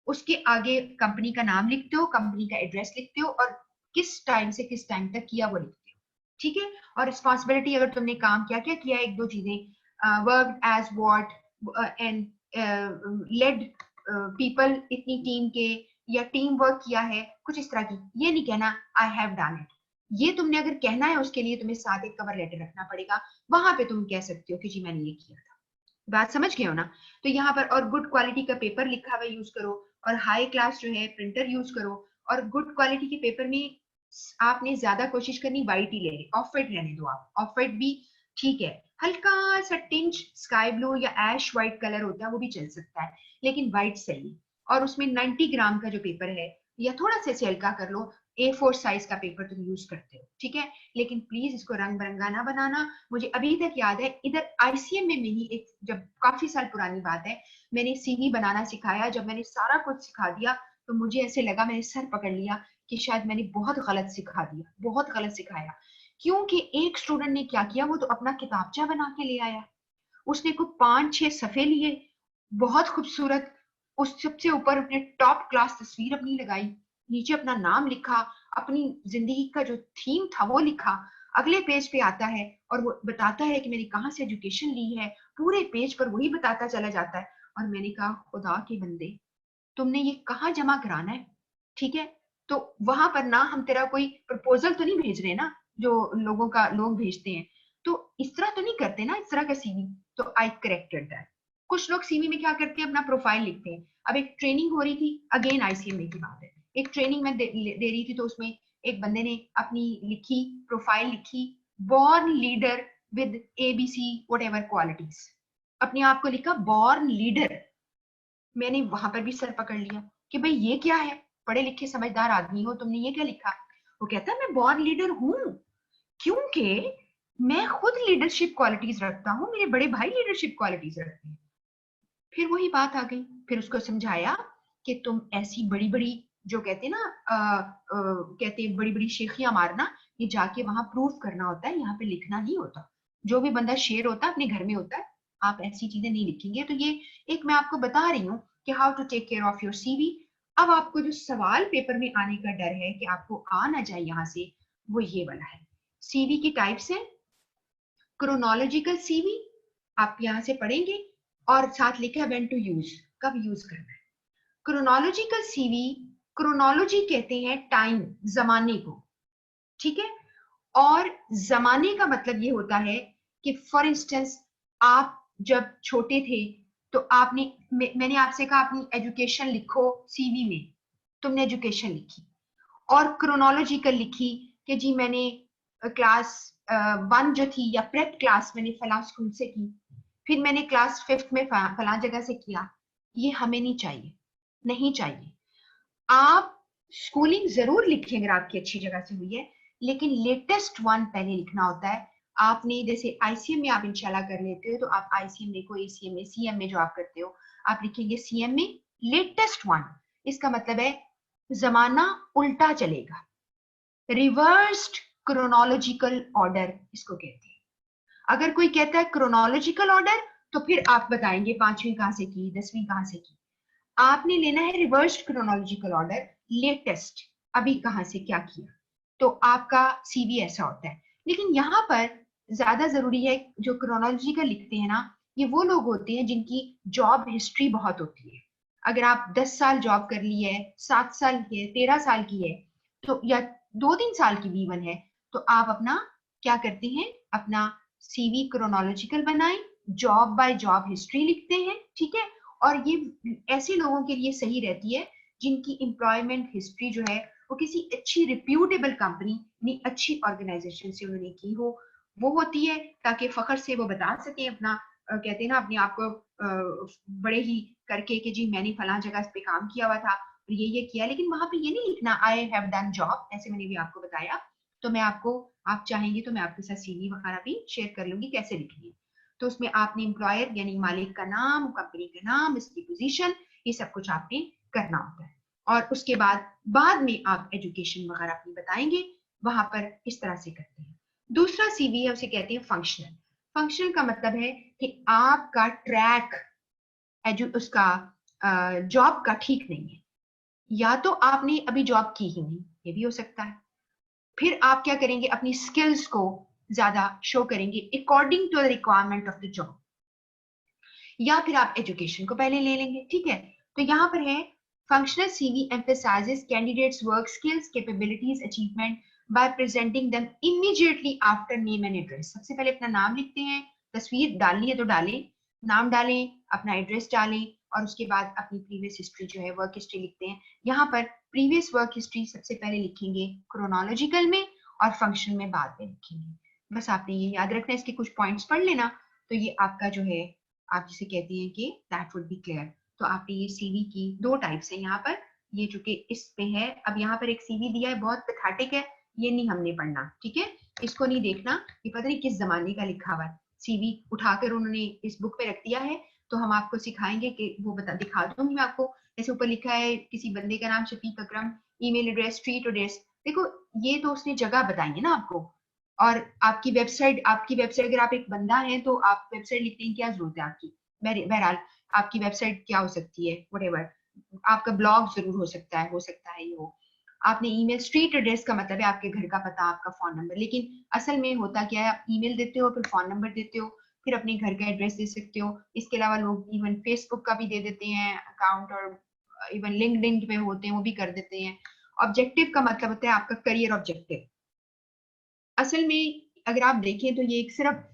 उसके आगे कंपनी का नाम लिखते हो, कंपनी का एड्रेस लिखते हो, और किस टाइम से किस टाइम तक किया वो लिखते हो। ठीक है, और रिस्पॉन्सिबिलिटी अगर तुमने काम क्या क्या किया, एक दो चीजें, work as what and led people, इतनी टीम के, या टीम वर्क किया है, कुछ इस तरह की। ये नहीं कहना आई हैव डन इट। ये तुमने अगर कहना है उसके लिए तुम्हें साथ एक कवर लेटर रखना पड़ेगा, वहां पे तुम कह सकते हो कि जी मैंने ये किया था। बात समझ गए हो ना? तो यहाँ पर और गुड क्वालिटी का पेपर लिखा हुआ यूज करो, और हाई क्लास जो है प्रिंटर यूज करो। और गुड क्वालिटी के पेपर में आपने ज्यादा कोशिश करनी व्हाइट ही लेने, ऑफ व्हाइट रहने दो आप, ऑफ व्हाइट भी ठीक है, हल्का सा टिंच स्काई ब्लू या ऐश व्हाइट कलर होता है वो भी चल सकता है, लेकिन व्हाइट सही। और उसमें 90 ग्राम का जो पेपर है, या थोड़ा सा इसे हल्का कर लो, A4 साइज का पेपर तुम यूज करते हो, ठीक है। लेकिन प्लीज इसको रंग बिरंगा ना बनाना। मुझे अभी तक याद है इधर आईसीएम में ही एक, जब काफी साल पुरानी बात है, मैंने सीवी बनाना सिखाया, जब मैंने सारा कुछ सिखा दिया तो मुझे ऐसे लगा, मैंने सर पकड़ लिया कि शायद मैंने बहुत गलत सिखा दिया, बहुत गलत सिखाया। क्योंकि एक स्टूडेंट ने क्या किया, वो तो अपना किताबचा बना के ले आया, उसने को 5-6 सफे लिए, बहुत खूबसूरत, उस सबसे ऊपर अपने टॉप क्लास तस्वीर अपनी लगाई, नीचे अपना नाम लिखा, अपनी जिंदगी का जो थीम था वो लिखा। अगले पेज पे आता है और वो बताता है कि मैंने कहाँ से एजुकेशन ली है, पूरे पेज पर वही बताता चला जाता है। और मैंने कहा खुदा के बंदे, तुमने ये कहाँ जमा कराना है? ठीक है, तो वहां पर ना हम तेरा कोई प्रपोजल तो नहीं भेज रहे ना, जो लोग भेजते हैं, तो इस तरह तो नहीं करते ना, इस तरह का सीवी। तो आई करेक्टेड दैट। कुछ लोग सीवी में क्या करते हैं, अपना प्रोफाइल लिखते हैं। अब एक ट्रेनिंग हो रही थी, अगेन आईसीएमए की बात है, एक ट्रेनिंग में दे रही थी, तो उसमें एक बंदे ने अपनी लिखी, प्रोफाइल लिखी, born leader with ABC what ever qualities, अपने आप को लिखा बॉर्न लीडर। मैंने वहां पर भी सर पकड़ लिया कि भाई ये क्या है, पढ़े लिखे समझदार आदमी हो, तुमने ये क्या लिखा? वो कहता है मैं बॉर्न लीडर हूं, क्योंकि मैं खुद लीडरशिप क्वालिटीज रखता हूँ, मेरे बड़े भाई लीडरशिप क्वालिटीज रखते हैं। फिर वही बात आ गई, फिर उसको समझाया कि तुम ऐसी बड़ी बड़ी, जो कहते हैं ना, कहते हैं बड़ी बड़ी शेखियां मारना, ये जाके वहां प्रूफ करना होता है, यहाँ पे लिखना नहीं होता। जो भी बंदा शेर होता है अपने घर में होता है, आप ऐसी चीजें नहीं लिखेंगे। तो ये एक मैं आपको बता रही हूँ कि how to take care of your CV. अब आपको जो सवाल पेपर में आने का डर है कि आपको आ ना जाए यहाँ से, वो ये वाला है। सीवी की टाइप्स है, क्रोनोलॉजिकल सीवी, आप यहाँ से पढ़ेंगे, और साथ लिखा है व्हेन टू यूज, कब यूज करना है। क्रोनोलॉजिकल सीवी क्रोनोलॉजी कहते हैं टाइम, जमाने को, ठीक है। और जमाने का मतलब ये होता है कि फॉर इंस्टेंस आप जब छोटे थे तो आपने मैंने आपसे कहा अपनी एजुकेशन लिखो सीवी में, तुमने एजुकेशन लिखी और क्रोनोलॉजिकल लिखी कि जी मैंने क्लास 1 जो थी या प्रेप क्लास मैंने फला स्कूल से की, फिर मैंने क्लास 5th में फला जगह से किया। ये हमें नहीं चाहिए, नहीं चाहिए। आप स्कूलिंग जरूर लिखें अगर आपकी अच्छी जगह से हुई है, लेकिन लेटेस्ट वन पहले लिखना होता है। आपने जैसे आईसीएम में आप इंशाल्लाह कर लेते हो तो आप आईसीएम लिखो, एसीएम में, सीएम में जो आप करते हो आप लिखेंगे सीएम में लेटेस्ट वन। इसका मतलब है जमाना उल्टा चलेगा, रिवर्स्ड क्रोनोलॉजिकल ऑर्डर इसको कहते हैं। अगर कोई कहता है क्रोनोलॉजिकल ऑर्डर तो फिर आप बताएंगे 5वीं कहां से की, 10वीं कहां से की। आपने लेना है रिवर्स क्रोनोलॉजिकल ऑर्डर, लेटेस्ट, अभी कहां से क्या किया, तो आपका सीवी ऐसा होता है। लेकिन यहाँ पर ज्यादा जरूरी है, जो क्रोनोलॉजिकल लिखते हैं ना, ये वो लोग होते हैं जिनकी जॉब हिस्ट्री बहुत होती है। अगर आप 10 साल जॉब कर ली है, 7 साल की है, 13 साल की है, तो या 2-3 साल की भी वन है, तो आप अपना क्या करते हैं, अपना सीवी क्रोनोलॉजिकल बनाएं, जॉब बाय जॉब हिस्ट्री लिखते हैं, ठीक है। और ये ऐसे लोगों के लिए सही रहती है जिनकी एम्प्लॉयमेंट हिस्ट्री जो है वो किसी अच्छी रिप्यूटेबल कंपनी यानी अच्छी ऑर्गेनाइजेशन से उन्होंने की हो, वो होती है, ताकि फखर से वो बता सके अपना कहते हैं ना अपने आप को बड़े ही करके कि जी मैंने फला जगह इस पे काम किया हुआ था, ये किया। लेकिन वहां पे ये नहीं लिखना आई हैव डन जॉब, ऐसे मैंने भी आपको बताया। तो मैं आपको, आप चाहेंगे तो मैं आपके साथ सीवी वगैरह भी शेयर कर लूंगी कैसे लिखनी है। तो उसमें आपने एम्प्लॉयर यानी मालिक का नाम, कंपनी का नाम, इसकी पोजीशन, ये सब कुछ आपने करना होता है। और उसके बाद में आप एजुकेशन वगैरह अपनी बताएंगे, वहां पर इस तरह से करते हैं। दूसरा सीवी है उसे कहते हैं फंक्शनल। फंक्शनल का मतलब है कि आपका ट्रैक उसका जॉब का ठीक नहीं है, या तो आपने अभी जॉब की ही नहीं, ये भी हो सकता है। फिर आप क्या करेंगे, अपनी स्किल्स को ज्यादा शो करेंगे according to the requirement of the job, या फिर आप एजुकेशन को पहले ले लेंगे, ठीक है। तो यहाँ पर है functional CV emphasises candidates work skills capabilities achievement bye presenting them immediately after name and address. सबसे पहले अपना नाम लिखते हैं, तस्वीर डालनी है तो डालें, नाम डालें, अपना एड्रेस डालें, और उसके बाद अपनी प्रीवियस हिस्ट्री जो है वर्क हिस्ट्री लिखते हैं। यहाँ पर प्रीवियस वर्क हिस्ट्री सबसे पहले लिखेंगे क्रोनोलॉजिकल में और फंक्शन में बाद में लिखेंगे। बस आपने ये याद रखना है, इसके कुछ पॉइंट्स पढ़ लेना, तो ये आपका जो है आप जिसे कहते हैं कि दैट वुड बी क्लियर। तो आपने ये सीवी की 2 टाइप्स है यहाँ पर, ये जो कि इस पे है। अब यहाँ पर एक सीवी दिया है बहुत पैथेटिक है, ये नहीं हमने पढ़ना, ठीक है, इसको नहीं देखना, ये पता नहीं किस जमाने का लिखा हुआ है। सीवी उठाकर उन्होंने इस बुक पे रख दिया है, तो हम आपको सिखाएंगे कि वो दिखा दूंगी मैं आपको। जैसे ऊपर लिखा है किसी बंदे का नाम शफीक अकरम, ईमेल एड्रेस, स्ट्रीट एड्रेस, देखो ये तो उसने जगह बताई है ना आपको। और आपकी वेबसाइट अगर आप एक बंदा है तो आप वेबसाइट लिखने की क्या जरूरत है आपकी। बहरहाल आपकी वेबसाइट क्या हो सकती है, व्हाटएवर, आपका ब्लॉग जरूर हो सकता है ये हो। आपने ईमेल, स्ट्रीट एड्रेस का मतलब है आपके घर का पता, आपका फोन नंबर, लेकिन असल में होता क्या है, आप ईमेल देते हो, फिर फोन नंबर देते हो, फिर अपने घर का एड्रेस दे सकते हो। इसके अलावा लोग इवन फेसबुक का भी दे देते हैं अकाउंट, और इवन लिंक्डइन पे होते हैं वो भी कर देते हैं। ऑब्जेक्टिव का मतलब होता है आपका करियर ऑब्जेक्टिव। असल में अगर आप देखें तो ये एक सिर्फ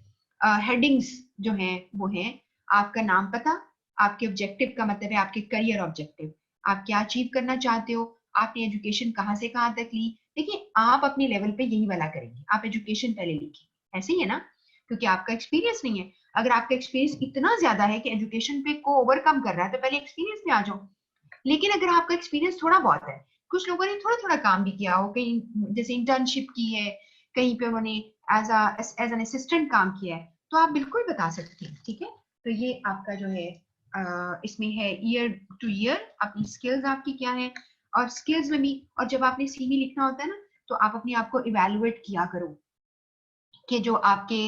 हेडिंग्स जो हैं वो हैं आपका नाम पता, आपके ऑब्जेक्टिव का मतलब है आपके करियर ऑब्जेक्टिव, आप क्या अचीव करना चाहते हो, आपने एजुकेशन कहाँ से कहाँ तक ली। देखिए आप अपने लेवल पे यही वाला करेंगे, आप एजुकेशन पहले लिखिए, ऐसे ही है ना, क्योंकि आपका एक्सपीरियंस नहीं है। अगर आपका एक्सपीरियंस इतना ज्यादा है कि एजुकेशन पे को ओवरकम कर रहा है तो पहले एक्सपीरियंस पे आ जाओ। लेकिन अगर आपका एक्सपीरियंस थोड़ा बहुत है, कुछ लोगों ने थोड़ा थोड़ा काम भी किया हो, कहीं जैसे इंटर्नशिप की है, कहीं पे उन्होंने एज एन असिस्टेंट काम किया है, तो आप बिल्कुल बता सकते हैं, ठीक है। तो ये आपका जो है इसमें है ईयर टू ईयर अपनी स्किल्स आपकी क्या है, और स्किल्स में भी, और जब आपने सीवी लिखना होता है ना, तो आप अपने आप को इवेलुएट किया करो कि जो आपके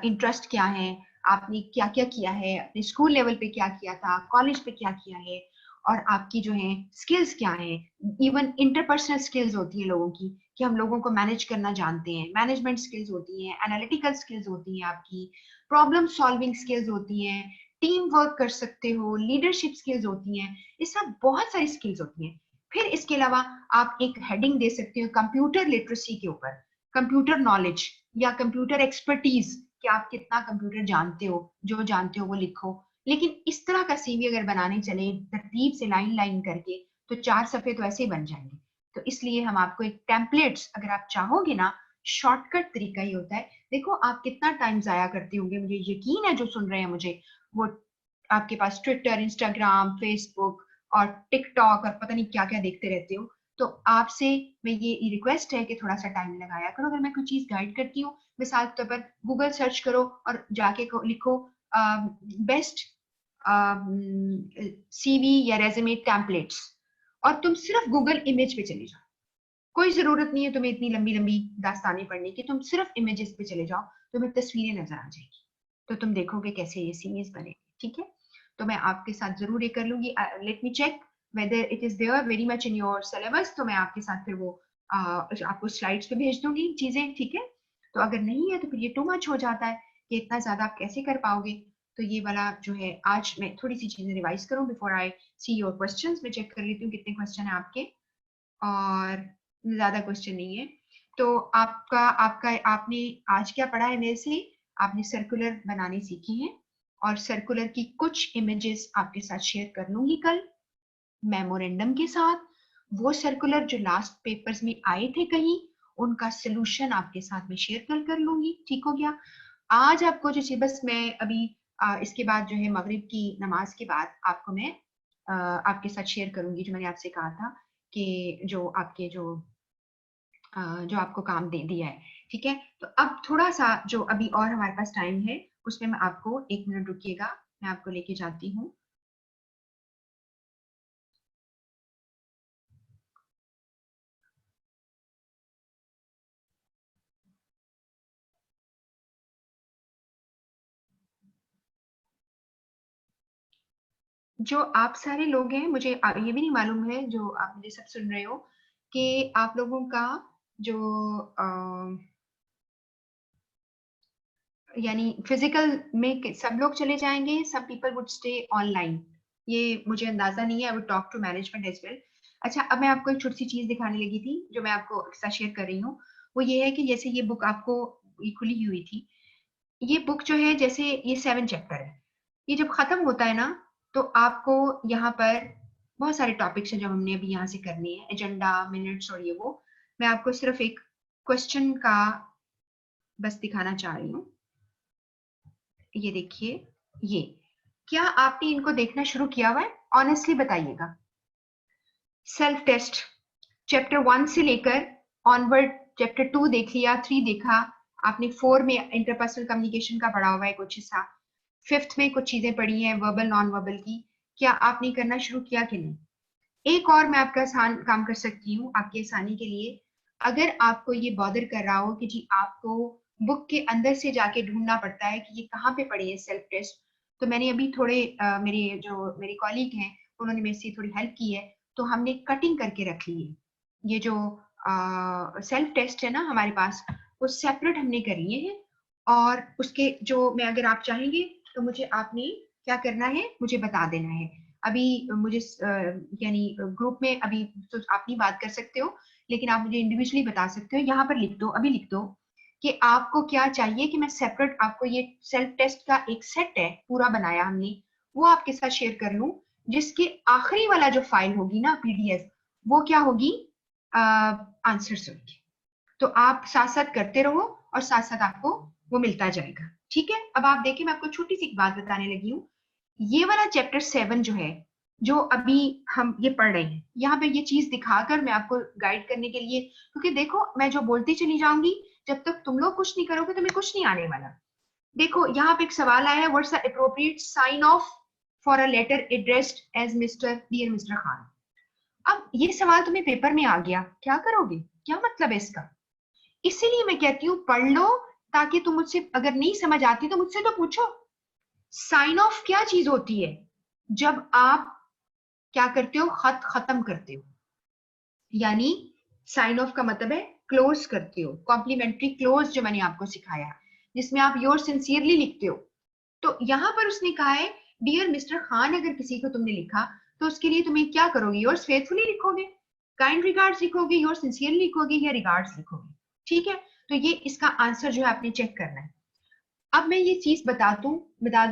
इंटरेस्ट क्या है, आपने क्या क्या किया है, अपने स्कूल लेवल पे क्या किया था, कॉलेज पे क्या किया है, और आपकी जो है स्किल्स क्या है। इवन इंटरपर्सनल स्किल्स होती है लोगों की, कि हम लोगों को मैनेज करना जानते हैं, मैनेजमेंट स्किल्स होती हैं, एनालिटिकल स्किल्स होती हैं, आपकी प्रॉब्लम सॉल्विंग स्किल्स होती हैं, टीम वर्क कर सकते हो, लीडरशिप स्किल्स होती हैं, ये सब बहुत सारी स्किल्स होती हैं। फिर इसके अलावा आप एक हेडिंग दे सकते हो कंप्यूटर लिटरेसी के ऊपर, कंप्यूटर नॉलेज या कंप्यूटर एक्सपर्टीज, कि आप कितना कंप्यूटर जानते हो, जो जानते हो वो लिखो। लेकिन इस तरह का सीवी अगर बनाने चले तरतीब से लाइन लाइन करके, तो 4 सफे तो ऐसे ही बन जाएंगे। तो इसलिए हम आपको एक टेम्पलेट्स, अगर आप चाहोगे ना, शॉर्टकट तरीका ही होता है। देखो आप कितना टाइम जाया करते होंगे, मुझे यकीन है जो सुन रहे हैं मुझे, वो आपके पास ट्विटर, इंस्टाग्राम, फेसबुक और टिकटॉक और पता नहीं क्या क्या देखते रहते हो। तो आपसे मैं ये रिक्वेस्ट है कि थोड़ा सा टाइम लगाया करो। अगर मैं कोई चीज गाइड करती हूँ, मिसाल के तौर पर गूगल सर्च करो और जाके लिखो बेस्ट सीवी या रेज्यूमे टेम्पलेट्स, और तुम सिर्फ गूगल इमेज पे चले जाओ। कोई जरूरत नहीं है तुम्हें इतनी लंबी लंबी दास्तानें पढ़ने की, तुम सिर्फ इमेजेस पे चले जाओ, तुम्हें तस्वीरें नजर आ जाएगी, तो तुम देखोगे कैसे ये सीरीज बने। ठीक है, तो मैं आपके साथ जरूर ये कर लूंगी। Let me check whether it is there very much in your syllabus, तो मैं आपके साथ फिर वो आपको स्लाइड्स पे भेज दूंगी चीजें। ठीक है, तो अगर नहीं है तो फिर ये टू मच हो जाता है कि इतना ज्यादा आप कैसे कर पाओगे। तो ये वाला जो है, आज मैं थोड़ी सी चीजें रिवाइज करूं before I see your questions. मैं चेक कर लेती हूँ कितने क्वेश्चन है आपके, और ज्यादा क्वेश्चन नहीं है। तो आपका आपका आपने आज क्या पढ़ा है मेरे से? आपने सर्कुलर बनाने सीखी हैं, और सर्कुलर की कुछ इमेजेस आपके साथ शेयर कर लूंगी कल मेमोरेंडम के साथ। वो सर्कुलर जो लास्ट पेपर्स में आए थे कहीं, उनका सोल्यूशन आपके साथ में शेयर कर लूंगी। ठीक हो गया? आज आपको जो सिलेबस मैं अभी इसके बाद जो है मगरिब की नमाज के बाद आपको मैं आपके साथ शेयर करूंगी, जो मैंने आपसे कहा था कि जो आपके जो आपको काम दे दिया है। ठीक है, तो अब थोड़ा सा जो अभी और हमारे पास टाइम है, उसमें मैं आपको 1 मिनट रुकिएगा, मैं आपको लेके जाती हूँ। जो आप सारे लोग हैं, मुझे ये भी नहीं मालूम है, जो आप मुझे सब सुन रहे हो, कि आप लोगों का जो यानी फिजिकल में सब लोग चले जाएंगे, सब पीपल वुड स्टे ऑनलाइन, ये मुझे अंदाजा नहीं है। I would talk to management as well. अच्छा, अब मैं आपको एक छोटी सी चीज दिखाने लगी थी जो मैं आपको साथ शेयर कर रही हूँ। वो ये है कि जैसे ये बुक आपको ये खुली हुई थी, ये बुक जो है, जैसे ये 7 चैप्टर है, ये जब खत्म होता है ना, तो आपको यहाँ पर बहुत सारे टॉपिक्स हैं जो हमने अभी यहाँ से करने हैं, एजेंडा, मिनट्स और ये वो। मैं आपको सिर्फ एक क्वेश्चन का बस दिखाना चाह रही हूँ। ये देखिए, ये क्या आपने इनको देखना शुरू किया हुआ है? ऑनेस्टली बताइएगा। सेल्फ टेस्ट चैप्टर 1 से लेकर ऑनवर्ड, चैप्टर 2 देख लिया, 3 देखा आपने, 4 में इंटरपर्सनल कम्युनिकेशन का पढ़ा हुआ है कुछ हिस्सा, 5th में कुछ चीजें पढ़ी हैं वर्बल नॉन वर्बल की। क्या आपने करना शुरू किया कि नहीं? एक और मैं आपका आसान काम कर सकती हूँ आपकी आसानी के लिए। अगर आपको ये बॉदर कर रहा हो कि जी आपको बुक के अंदर से जाके ढूंढना पड़ता है कि ये कहाँ पे पड़ी है सेल्फ टेस्ट, तो मैंने अभी थोड़े मेरे कॉलीग हैं, उन्होंने मेरे से थोड़ी हेल्प की है, तो हमने कटिंग करके रख ली है। ये जो सेल्फ टेस्ट है ना हमारे पास, वो सेपरेट हमने कर लिए हैं। और उसके जो मैं, अगर आप चाहेंगे तो मुझे आपने क्या करना है मुझे बता देना है। अभी मुझे यानी ग्रुप में अभी तो आप नहीं बात कर सकते हो, लेकिन आप मुझे इंडिविजुअली बता सकते हो। यहाँ पर लिख दो, अभी लिख दो कि आपको क्या चाहिए कि मैं सेपरेट आपको ये सेल्फ टेस्ट का एक सेट है पूरा बनाया हमने, वो आपके साथ शेयर कर लूं, जिसके आखिरी वाला जो फाइल होगी ना पीडीएफ, वो क्या होगी? आंसर्स होगी। तो आप साथ साथ करते रहो और साथ साथ आपको वो मिलता जाएगा। ठीक है, अब आप देखिए, मैं आपको छोटी सी एक बात बताने लगी हूँ। ये वाला चैप्टर 7 जो है, जो अभी हम ये पढ़ रहे हैं, यहाँ पे ये चीज दिखाकर मैं आपको गाइड करने के लिए, क्योंकि देखो मैं जो बोलती चली जाऊंगी, जब तक तुम लोग कुछ नहीं करोगे तो मैं कुछ नहीं आने वाला। देखो यहाँ पे एक सवाल आया है, what's the appropriate sign off for a letter addressed as mister, dear mister Khan. अब ये सवाल तुम्हें पेपर में आ गया, क्या करोगे? क्या मतलब है इसका? इसीलिए मैं कहती हूँ पढ़ लो, ताकि तुम मुझसे अगर नहीं समझ आती तो मुझसे तो पूछो। साइन ऑफ क्या चीज होती है? जब आप क्या करते हो, खत खत्म करते हो, यानी साइन ऑफ का मतलब है क्लोज करते हो, कॉम्प्लीमेंट्री क्लोज जो मैंने आपको सिखाया, जिसमें आप योर सिंसियरली लिखते हो। तो यहाँ पर उसने कहा है डियर मिस्टर खान, अगर किसी को तुमने लिखा तो उसके लिए तुम्हें क्या करोगे? योर्स फेथफुली लिखोगे। काइंड रिगार्ड्स लिखोगे, योर सिंसियरली लिखोगे या रिगार्ड्स लिखोगे? ठीक है, तो ये इसका आंसर जो है आपने चेक करना है। अब मैं ये चीज बता दूं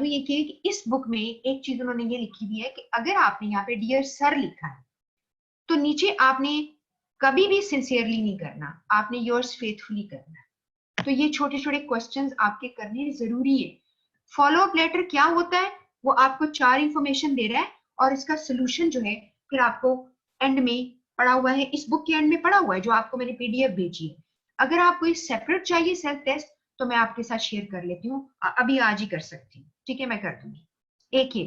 ये कि इस बुक में एक चीज उन्होंने ये लिखी हुई है कि अगर आपने यहाँ पे डियर सर लिखा है तो नीचे आपने कभी भी सिंसियरली नहीं करना, आपने योर्स फेथफुली करना है। तो ये छोटे छोटे क्वेश्चंस आपके करने जरूरी है। फॉलो अप लेटर क्या होता है, वो आपको 4 इंफॉर्मेशन दे रहा है और इसका सोल्यूशन जो है फिर आपको एंड में पड़ा हुआ है, इस बुक के एंड में पड़ा हुआ है जो आपको मैंने पीडीएफ भेजी है। अगर आपको इस सेपरेट चाहिए सेल्फ टेस्ट तो मैं आपके साथ शेयर कर लेती हूँ, अभी आज ही कर सकती हूँ, ठीक है, मैं कर दूंगी एक ही।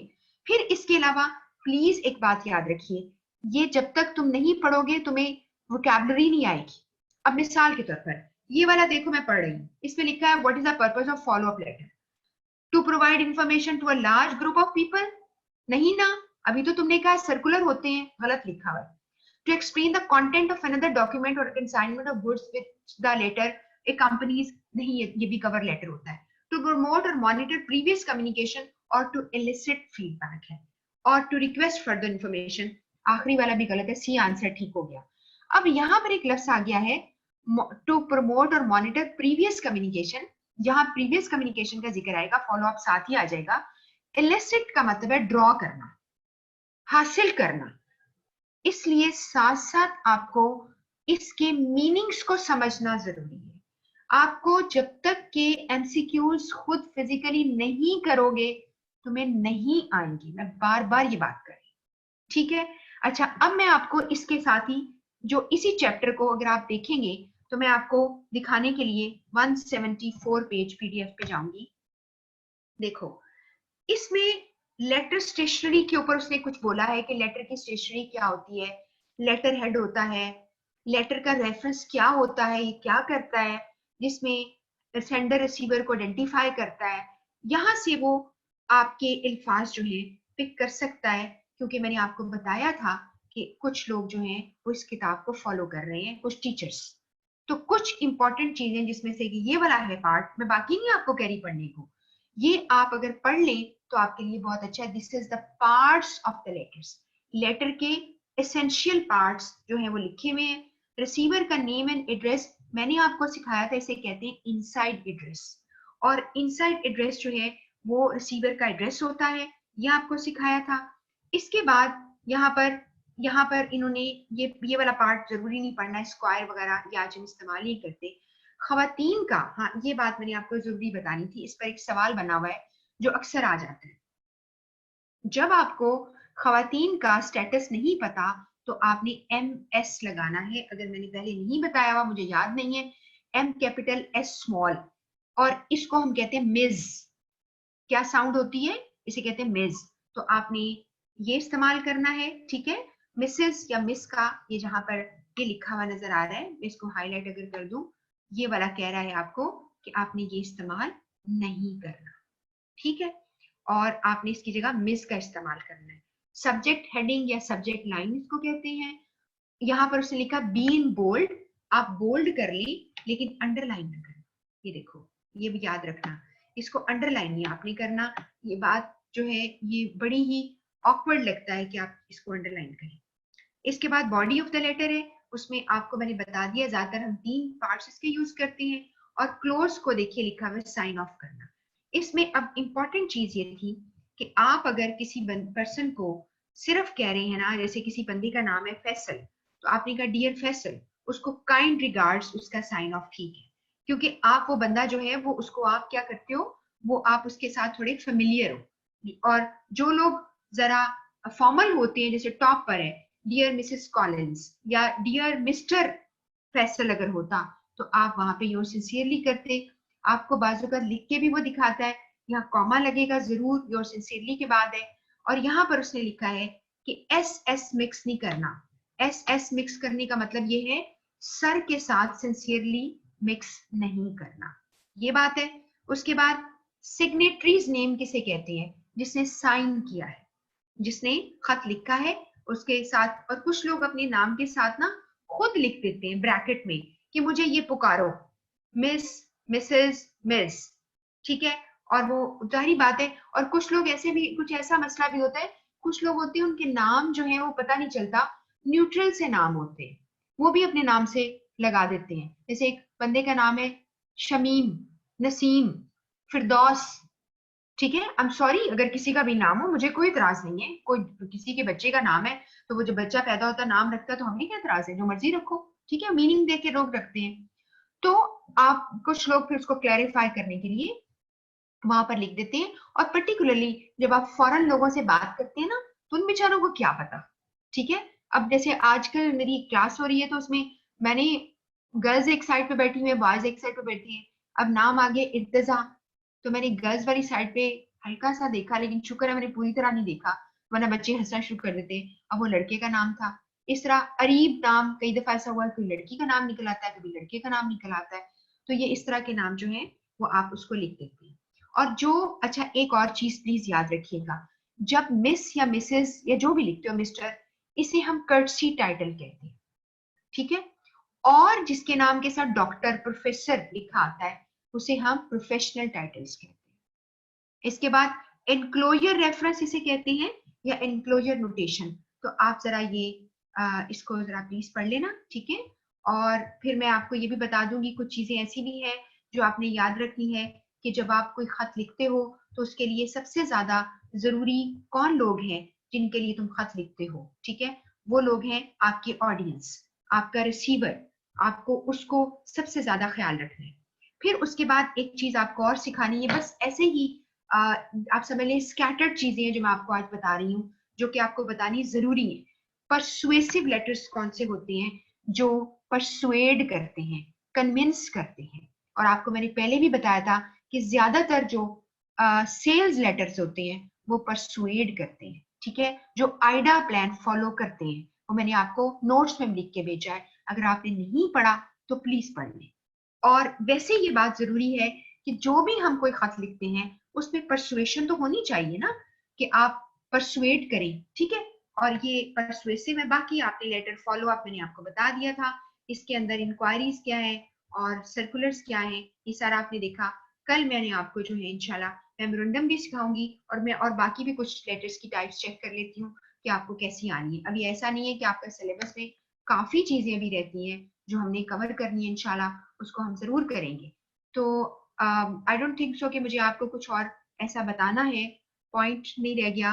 फिर इसके अलावा प्लीज एक बात याद रखिए, ये जब तक तुम नहीं पढ़ोगे तुम्हें वोकैबुलरी नहीं आएगी। अब मिसाल के तौर पर ये वाला देखो, मैं पढ़ रही हूँ, इसमें लिखा है what is the purpose of follow up letter, to provide information to a large group of people. नहीं ना, अभी तो तुमने कहा सर्कुलर होते हैं, गलत लिखा हुआ है। To explain the content of another document और consignment of goods with the letter a companies, नहीं ये भी कवर लेटर होता है। टू प्रमोट और मॉनिटर प्रीवियस कम्युनिकेशन और टू इलिसिट फीडबैक है, और टू रिक्वेस्ट फर्दर इंफॉर्मेशन, आखिरी वाला भी गलत है, सी आंसर ठीक हो गया। अब यहाँ पर एक लफ्ज आ गया है टू प्रमोट और मॉनिटर प्रीवियस कम्युनिकेशन, जहां प्रीवियस कम्युनिकेशन का जिक्र आएगा फॉलो अप साथ ही आ जाएगा। इलिसिट का मतलब है ड्रॉ करना, हासिल करना, इसलिए साथ साथ आपको इसके मीनिंग्स को समझना जरूरी है। आपको जब तक के एमसीक्यूज खुद फिजिकली नहीं करोगे तुम्हें नहीं आएंगी, मैं बार बार ये बात कर रही हूँ, ठीक है। अच्छा, अब मैं आपको इसके साथ ही जो इसी चैप्टर को अगर आप देखेंगे तो मैं आपको दिखाने के लिए 174 पेज पीडीएफ पे जाऊंगी। देखो, इसमें लेटर स्टेशनरी के ऊपर उसने कुछ बोला है कि लेटर की स्टेशनरी क्या होती है, लेटर हेड होता है, लेटर का रेफरेंस क्या होता है, ये क्या करता है, जिसमें सेंडर रिसीवर को आइडेंटिफाई करता है। यहाँ से वो आपके अल्फाज जो है पिक कर सकता है, क्योंकि मैंने आपको बताया था कि कुछ लोग जो हैं वो इस किताब को फॉलो कर रहे हैं, कुछ टीचर्स। तो कुछ इंपॉर्टेंट चीजें जिसमें से ये वाला है पार्ट, मैं बाकी नहीं आपको कह रही पढ़ने को, ये आप अगर पढ़ लें तो आपके लिए बहुत अच्छा है। This is the parts of the letters, letter के एसेंशियल पार्ट्स जो है वो लिखे हुए हैं। रिसीवर का नेम एंड एड्रेस मैंने आपको सिखाया था, इसे कहते हैं इनसाइड एड्रेस, और इनसाइड एड्रेस जो है वो रिसीवर का एड्रेस होता है, ये आपको सिखाया था। इसके बाद यहाँ पर इन्होंने ये वाला पार्ट जरूरी नहीं पढ़ना है, स्क्वायर वगैरह ये आज हम इस्तेमाल नहीं करते। खवातीन का, हाँ ये बात मैंने आपको जरूरी बतानी थी, इस पर एक सवाल बना हुआ है जो अक्सर आ जाता है। जब आपको खवातीन का स्टेटस नहीं पता तो आपने MS लगाना है, अगर मैंने पहले नहीं बताया हुआ मुझे याद नहीं है, M कैपिटल S स्मॉल, और इसको हम कहते हैं मिज। क्या साउंड होती है, इसे कहते हैं मिज, तो आपने ये इस्तेमाल करना है, ठीक है। मिसेस या मिस का ये जहां पर ये लिखा हुआ नजर आ रहा है, मैं इसको हाईलाइट अगर कर दूं, ये वाला कह रहा है आपको कि आपने ये इस्तेमाल नहीं करना, ठीक है, और आपने इसकी जगह मिस का इस्तेमाल करना है। सब्जेक्ट हेडिंग या सब्जेक्ट लाइन इसको कहते हैं। यहाँ पर उसने लिखा बी इन बोल्ड, आप बोल्ड कर ली लेकिन अंडरलाइन ना करना, ये देखो, ये भी याद रखना, इसको अंडरलाइन नहीं आपने करना। ये बात जो है ये बड़ी ही ऑकवर्ड लगता है कि आप इसको अंडरलाइन करें। इसके बाद बॉडी ऑफ द लेटर है, उसमें आपको मैंने बता दिया ज्यादातर हम 3 पार्ट्स इसके यूज करते हैं, और क्लोज को देखिए लिखा हुआ है साइन ऑफ करना। इसमें अब इंपॉर्टेंट चीज ये थी कि आप अगर किसी पर्सन को सिर्फ कह रहे हैं ना, जैसे किसी बंदे का नाम है फैसल, तो आपने कहा डियर फैसल, उसको काइंड रिगार्ड्स उसका साइन ऑफ ठीक है, क्योंकि आप वो बंदा जो है वो उसको आप क्या करते हो, वो आप उसके साथ थोड़े फेमिलियर हो। और जो लोग जरा फॉर्मल होते हैं, जैसे टॉप पर है डियर मिसेस कॉलिंस या डियर मिस्टर फैसल अगर होता तो आप वहां पे योर सिंसियरली करते। आपको बाजू का लिख के भी वो दिखाता है, यहाँ कॉमा लगेगा जरूर योर सिंसियरली के बाद है, और यहाँ पर उसने लिखा है कि SS मिक्स नहीं करना। SS मिक्स करने का मतलब ये है सर के साथ सिंसियरली मिक्स नहीं करना, ये बात है। उसके बाद सिग्नेटरीज नेम किसे कहते हैं, जिसने साइन किया है, जिसने खत लिखा है उसके साथ, और कुछ लोग अपने नाम के साथ ना खुद लिख देते हैं ब्रैकेट में कि मुझे ये पुकारो, मिस, मिसेस, मिस, ठीक है, और वो जाहिर बात है। और कुछ लोग ऐसे भी, कुछ ऐसा मसला भी होता है, कुछ लोग होते हैं उनके नाम जो है वो पता नहीं चलता, न्यूट्रल से नाम होते हैं, वो भी अपने नाम से लगा देते हैं। जैसे एक बंदे का नाम है शमीम, नसीम, फिरदौस, ठीक है। आई एम सॉरी अगर किसी का भी नाम हो, मुझे कोई इतराज नहीं है, कोई किसी के बच्चे का नाम है तो वो जब बच्चा पैदा होता है नाम रखता है तो हमें क्या इतराज है, जो मर्जी रखो, ठीक है, मीनिंग दे के लोग रखते हैं। तो आप कुछ लोग फिर उसको क्लैरिफाई करने के लिए वहां पर लिख देते हैं। और पर्टिकुलरली जब आप फॉरेन लोगों से बात करते हैं ना, तो उन बेचारों को क्या पता, ठीक है। अब जैसे आजकल मेरी क्लास हो रही है तो उसमें मैंने गर्ल्स एक साइड पे बैठी हुई है, बॉयज एक साइड पे बैठी है। अब नाम आ गया इर्तिजा, तो मैंने गर्ल्स वाली साइड पे हल्का सा देखा, लेकिन शुक्र है मैंने पूरी तरह नहीं देखा, वरना बच्चे हंसना शुरू कर देते। अब वो लड़के का नाम था। इस तरह अरीब नाम, कई दफा ऐसा हुआ है कोई लड़की का नाम निकल आता है, कभी लड़के का नाम निकल आता है। तो ये इस तरह के नाम जो है वो आप उसको लिख देते हैं। और जो, अच्छा एक और चीज प्लीज याद रखिएगा, जब मिस या मिसेस या जो भी लिखते हो मिस्टर, इसे हम कर्टसी टाइटल कहते हैं, ठीक है। और जिसके नाम के साथ डॉक्टर, प्रोफेसर लिखा आता है उसे हम प्रोफेशनल टाइटल्स कहते हैं। इसके बाद एनक्लोजर रेफरेंस इसे कहते हैं, या एनक्लोजर नोटेशन। तो आप जरा ये इसको जरा प्लीज पढ़ लेना, ठीक है। और फिर मैं आपको ये भी बता दूंगी कुछ चीजें ऐसी भी है जो आपने याद रखनी है कि जब आप कोई खत लिखते हो तो उसके लिए सबसे ज्यादा जरूरी कौन लोग हैं जिनके लिए तुम खत लिखते हो, ठीक है। वो लोग हैं आपकी ऑडियंस, आपका रिसीवर, आपको उसको सबसे ज्यादा ख्याल रखना है। फिर उसके बाद एक चीज आपको और सिखानी है, बस ऐसे ही आप समझ लें स्कैटर्ड चीजें हैं जो मैं आपको आज बता रही हूँ, जो कि आपको बतानी जरूरी है। परसुएसिव लेटर्स कौन से होते हैं, जो परसुएड करते हैं, कन्विंस करते हैं। और आपको मैंने पहले भी बताया था कि ज्यादातर जो सेल्स लेटर्स होते हैं वो परसुएड करते हैं, ठीक है, जो आइडा प्लान फॉलो करते हैं। वो मैंने आपको नोट्स में लिख के भेजा है, अगर आपने नहीं पढ़ा तो प्लीज पढ़ लें। और वैसे ये बात जरूरी है कि जो भी हम कोई खत लिखते हैं उसमें परसुएशन तो होनी चाहिए ना, कि आप परसुएट करें, ठीक है। और ये परसुएसिव है। बाकी आपने लेटर फॉलो अप मैंने आपको बता दिया था, इसके अंदर इंक्वायरीज क्या है और सर्कुलर्स क्या है, ये सारा आपने देखा। कल मैंने आपको जो है इंशाल्लाह मेमोरेंडम भी सिखाऊंगी, और मैं और बाकी भी कुछ लेटर्स की टाइप्स चेक कर लेती हूँ कि आपको कैसी आनी है। अभी ऐसा नहीं है कि आपका सिलेबस में काफी चीजें भी रहती हैं जो हमने कवर करनी है, इंशाल्लाह उसको हम जरूर करेंगे। तो आई डोंट थिंक सो कि मुझे आपको कुछ और ऐसा बताना है, पॉइंट नहीं रह गया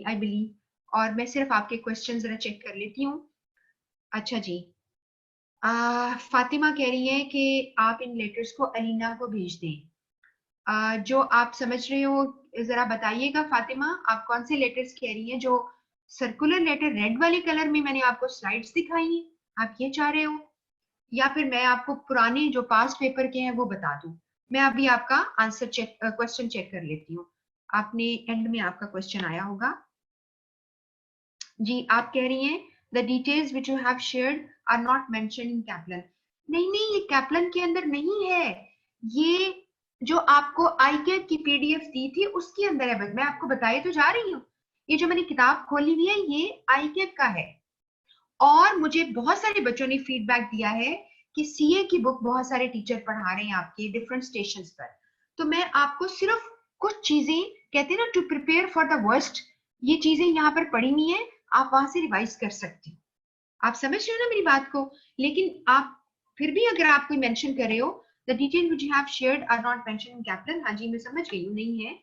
आई बिलीव। और मैं सिर्फ आपके क्वेश्चन जरा चेक कर लेती हूँ। अच्छा जी, फातिमा कह रही है कि आप इन लेटर्स को अलीना को भेज दें। जो आप समझ रहे हो जरा बताइएगा फातिमा, आप कौन से लेटर्स कह रही हैं? जो सर्कुलर लेटर रेड वाले कलर में मैंने आपको स्लाइड्स दिखाई हैं, आप ये चाह रहे हो, या फिर मैं आपको पुराने जो पास्ट पेपर के हैं वो बता दूं? मैं अभी आपका आंसर चेक, क्वेश्चन चेक कर लेती हूँ। आपने एंड में आपका क्वेश्चन आया होगा जी। आप कह रही हैं the details which you have shared are not mention in Kaplan. नहीं नहीं, ये कैप्लन के अंदर नहीं है, ये जो आपको आईकेप की पीडीएफ दी थी उसके अंदर है। मैं आपको बताई तो जा रही हूँ, ये जो मैंने किताब खोली हुई है ये आईकेप का है। और मुझे बहुत सारे बच्चों ने फीडबैक दिया है कि सीए की बुक बहुत सारे टीचर पढ़ा रहे हैं आपके डिफरेंट स्टेशंस पर। तो मैं आपको सिर्फ कुछ चीजें, कहते हैं ना to prepare for the worst, ये चीजें यहाँ पर पढ़ी हुई है, आप वहां से रिवाइज कर सकते हो। आप समझ रहे हो ना मेरी बात को? लेकिन आप फिर भी अगर आप कोई मेंशन कर रहे हो the detail which you have shared are not mention in captain, हाँ जी मैं समझ गई हूँ, नहीं है।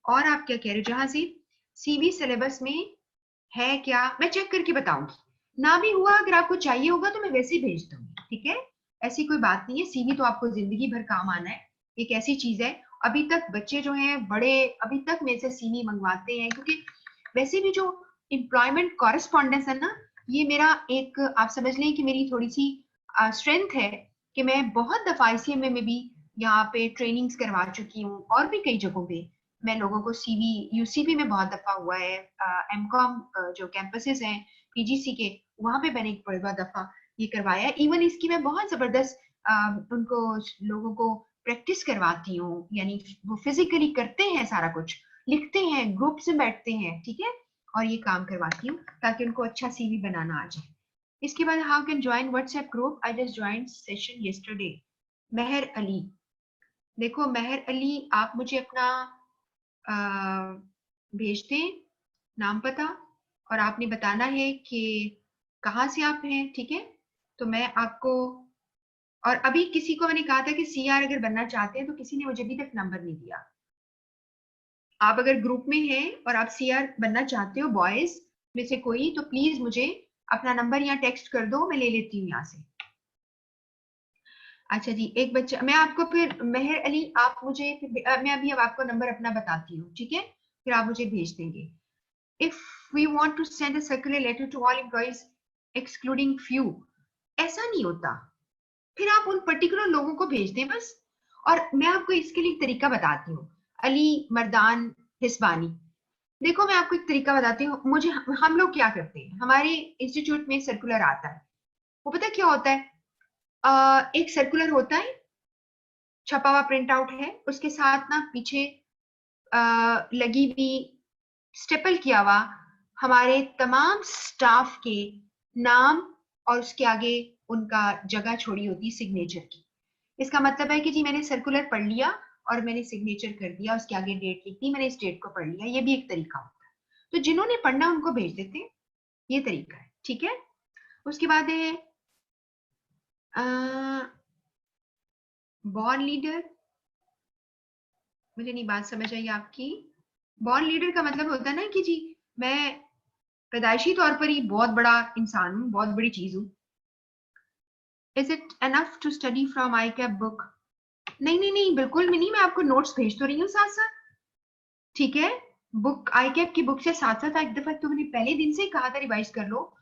और आप क्या कह रहे हो, जहां से सीवी सिलेबस में है क्या, मैं चेक करके बताऊंगी। ना भी हुआ, अगर आपको चाहिए होगा तो मैं वैसे ही भेज दूंगी, ठीक है। ऐसी कोई बात नहीं है, सीवी तो आपको जिंदगी भर काम आना है, एक ऐसी चीज है। अभी तक बच्चे जो हैं बड़े अभी तक मेरे से सीवी मंगवाते हैं, क्योंकि वैसे भी जो एम्प्लॉयमेंट कॉरेस्पॉन्डेंस है ना, ये मेरा एक, आप समझ लें कि मेरी थोड़ी सी स्ट्रेंथ है कि मैं बहुत दफा आईसीएमए में भी यहाँ पे ट्रेनिंग्स करवा चुकी हूँ, और भी कई जगहों पे मैं लोगों को सीवी, यूसीपी में बहुत दफा हुआ है, एमकॉम जो कैंपसेस हैं पीजीसी के, वहां पे मैंने एक बड़ा दफा ये करवाया है। इवन इसकी मैं बहुत जबरदस्त उनको लोगों को प्रैक्टिस करवाती हूँ, यानी वो फिजिकली करते हैं सारा कुछ, लिखते हैं, ग्रुप से बैठते हैं, ठीक है, और ये काम करवाती हूँ ताकि उनको अच्छा सीवी बनाना आ जाए। इसके बाद how can join WhatsApp group, I just join session yesterday. Mehar Ali, देखो महर अली आप मुझे अपना भेज दें नाम पता, और आपने बताना है कि कहाँ से आप हैं, ठीक है। तो मैं आपको, और अभी किसी को मैंने कहा था कि सीआर अगर बनना चाहते हैं तो किसी ने मुझे अभी तक नंबर नहीं दिया। आप अगर ग्रुप में हैं और आप सीआर बनना चाहते हो बॉयज में से कोई, तो प्लीज मुझे अपना नंबर यहाँ टेक्स्ट कर दो, मैं ले लेती हूँ यहाँ से। अच्छा जी, एक बच्चा, मैं आपको फिर मेहर अली, आप मुझे फिर मैं अभी अब आपको नंबर अपना बताती हूँ, ठीक है, फिर आप मुझे भेज देंगे। If we want to send a circular letter to all employees excluding few, ऐसा नहीं होता, फिर आप उन पर्टिकुलर लोगों को भेज दें बस। और मैं आपको इसके लिए एक तरीका बताती हूँ, अली मर्दान हिस्बानी, देखो मैं आपको एक तरीका बताती हूँ। मुझे, हम लोग क्या करते हैं, हमारे इंस्टीट्यूट में सर्कुलर आता है, वो पता क्या होता है, एक सर्कुलर होता है, छपा हुआ प्रिंट आउट है, उसके साथ ना पीछे लगी हुई, स्टेपल किया हुआ हमारे तमाम स्टाफ के नाम, और उसके आगे उनका जगह छोड़ी होती सिग्नेचर की। इसका मतलब है कि जी मैंने सर्कुलर पढ़ लिया और मैंने सिग्नेचर कर दिया, उसके आगे डेट लिख दी, मैंने इस डेट को पढ़ लिया, ये भी एक तरीका होता है। तो जिन्होंने पढ़ना उनको भेज देते हैं, ये तरीका है, ठीक है। उसके बाद है बॉर्न लीडर, मुझे नहीं बात समझ आई आपकी। बॉर्न लीडर का मतलब होता है ना कि जी मैं पैदाइशी तौर पर ही बहुत बड़ा इंसान हूँ, बहुत बड़ी चीज हूँ। Is it enough to study from I CAP book? नहीं नहीं नहीं, बिल्कुल भी नहीं, मैं आपको नोट्स भेज तो रही हूँ साथ साथ, ठीक है। बुक, आई कैप की बुक से साथ साथ एक दफा तो मैंने पहले दिन से ही कहा था रिवाइज कर लो।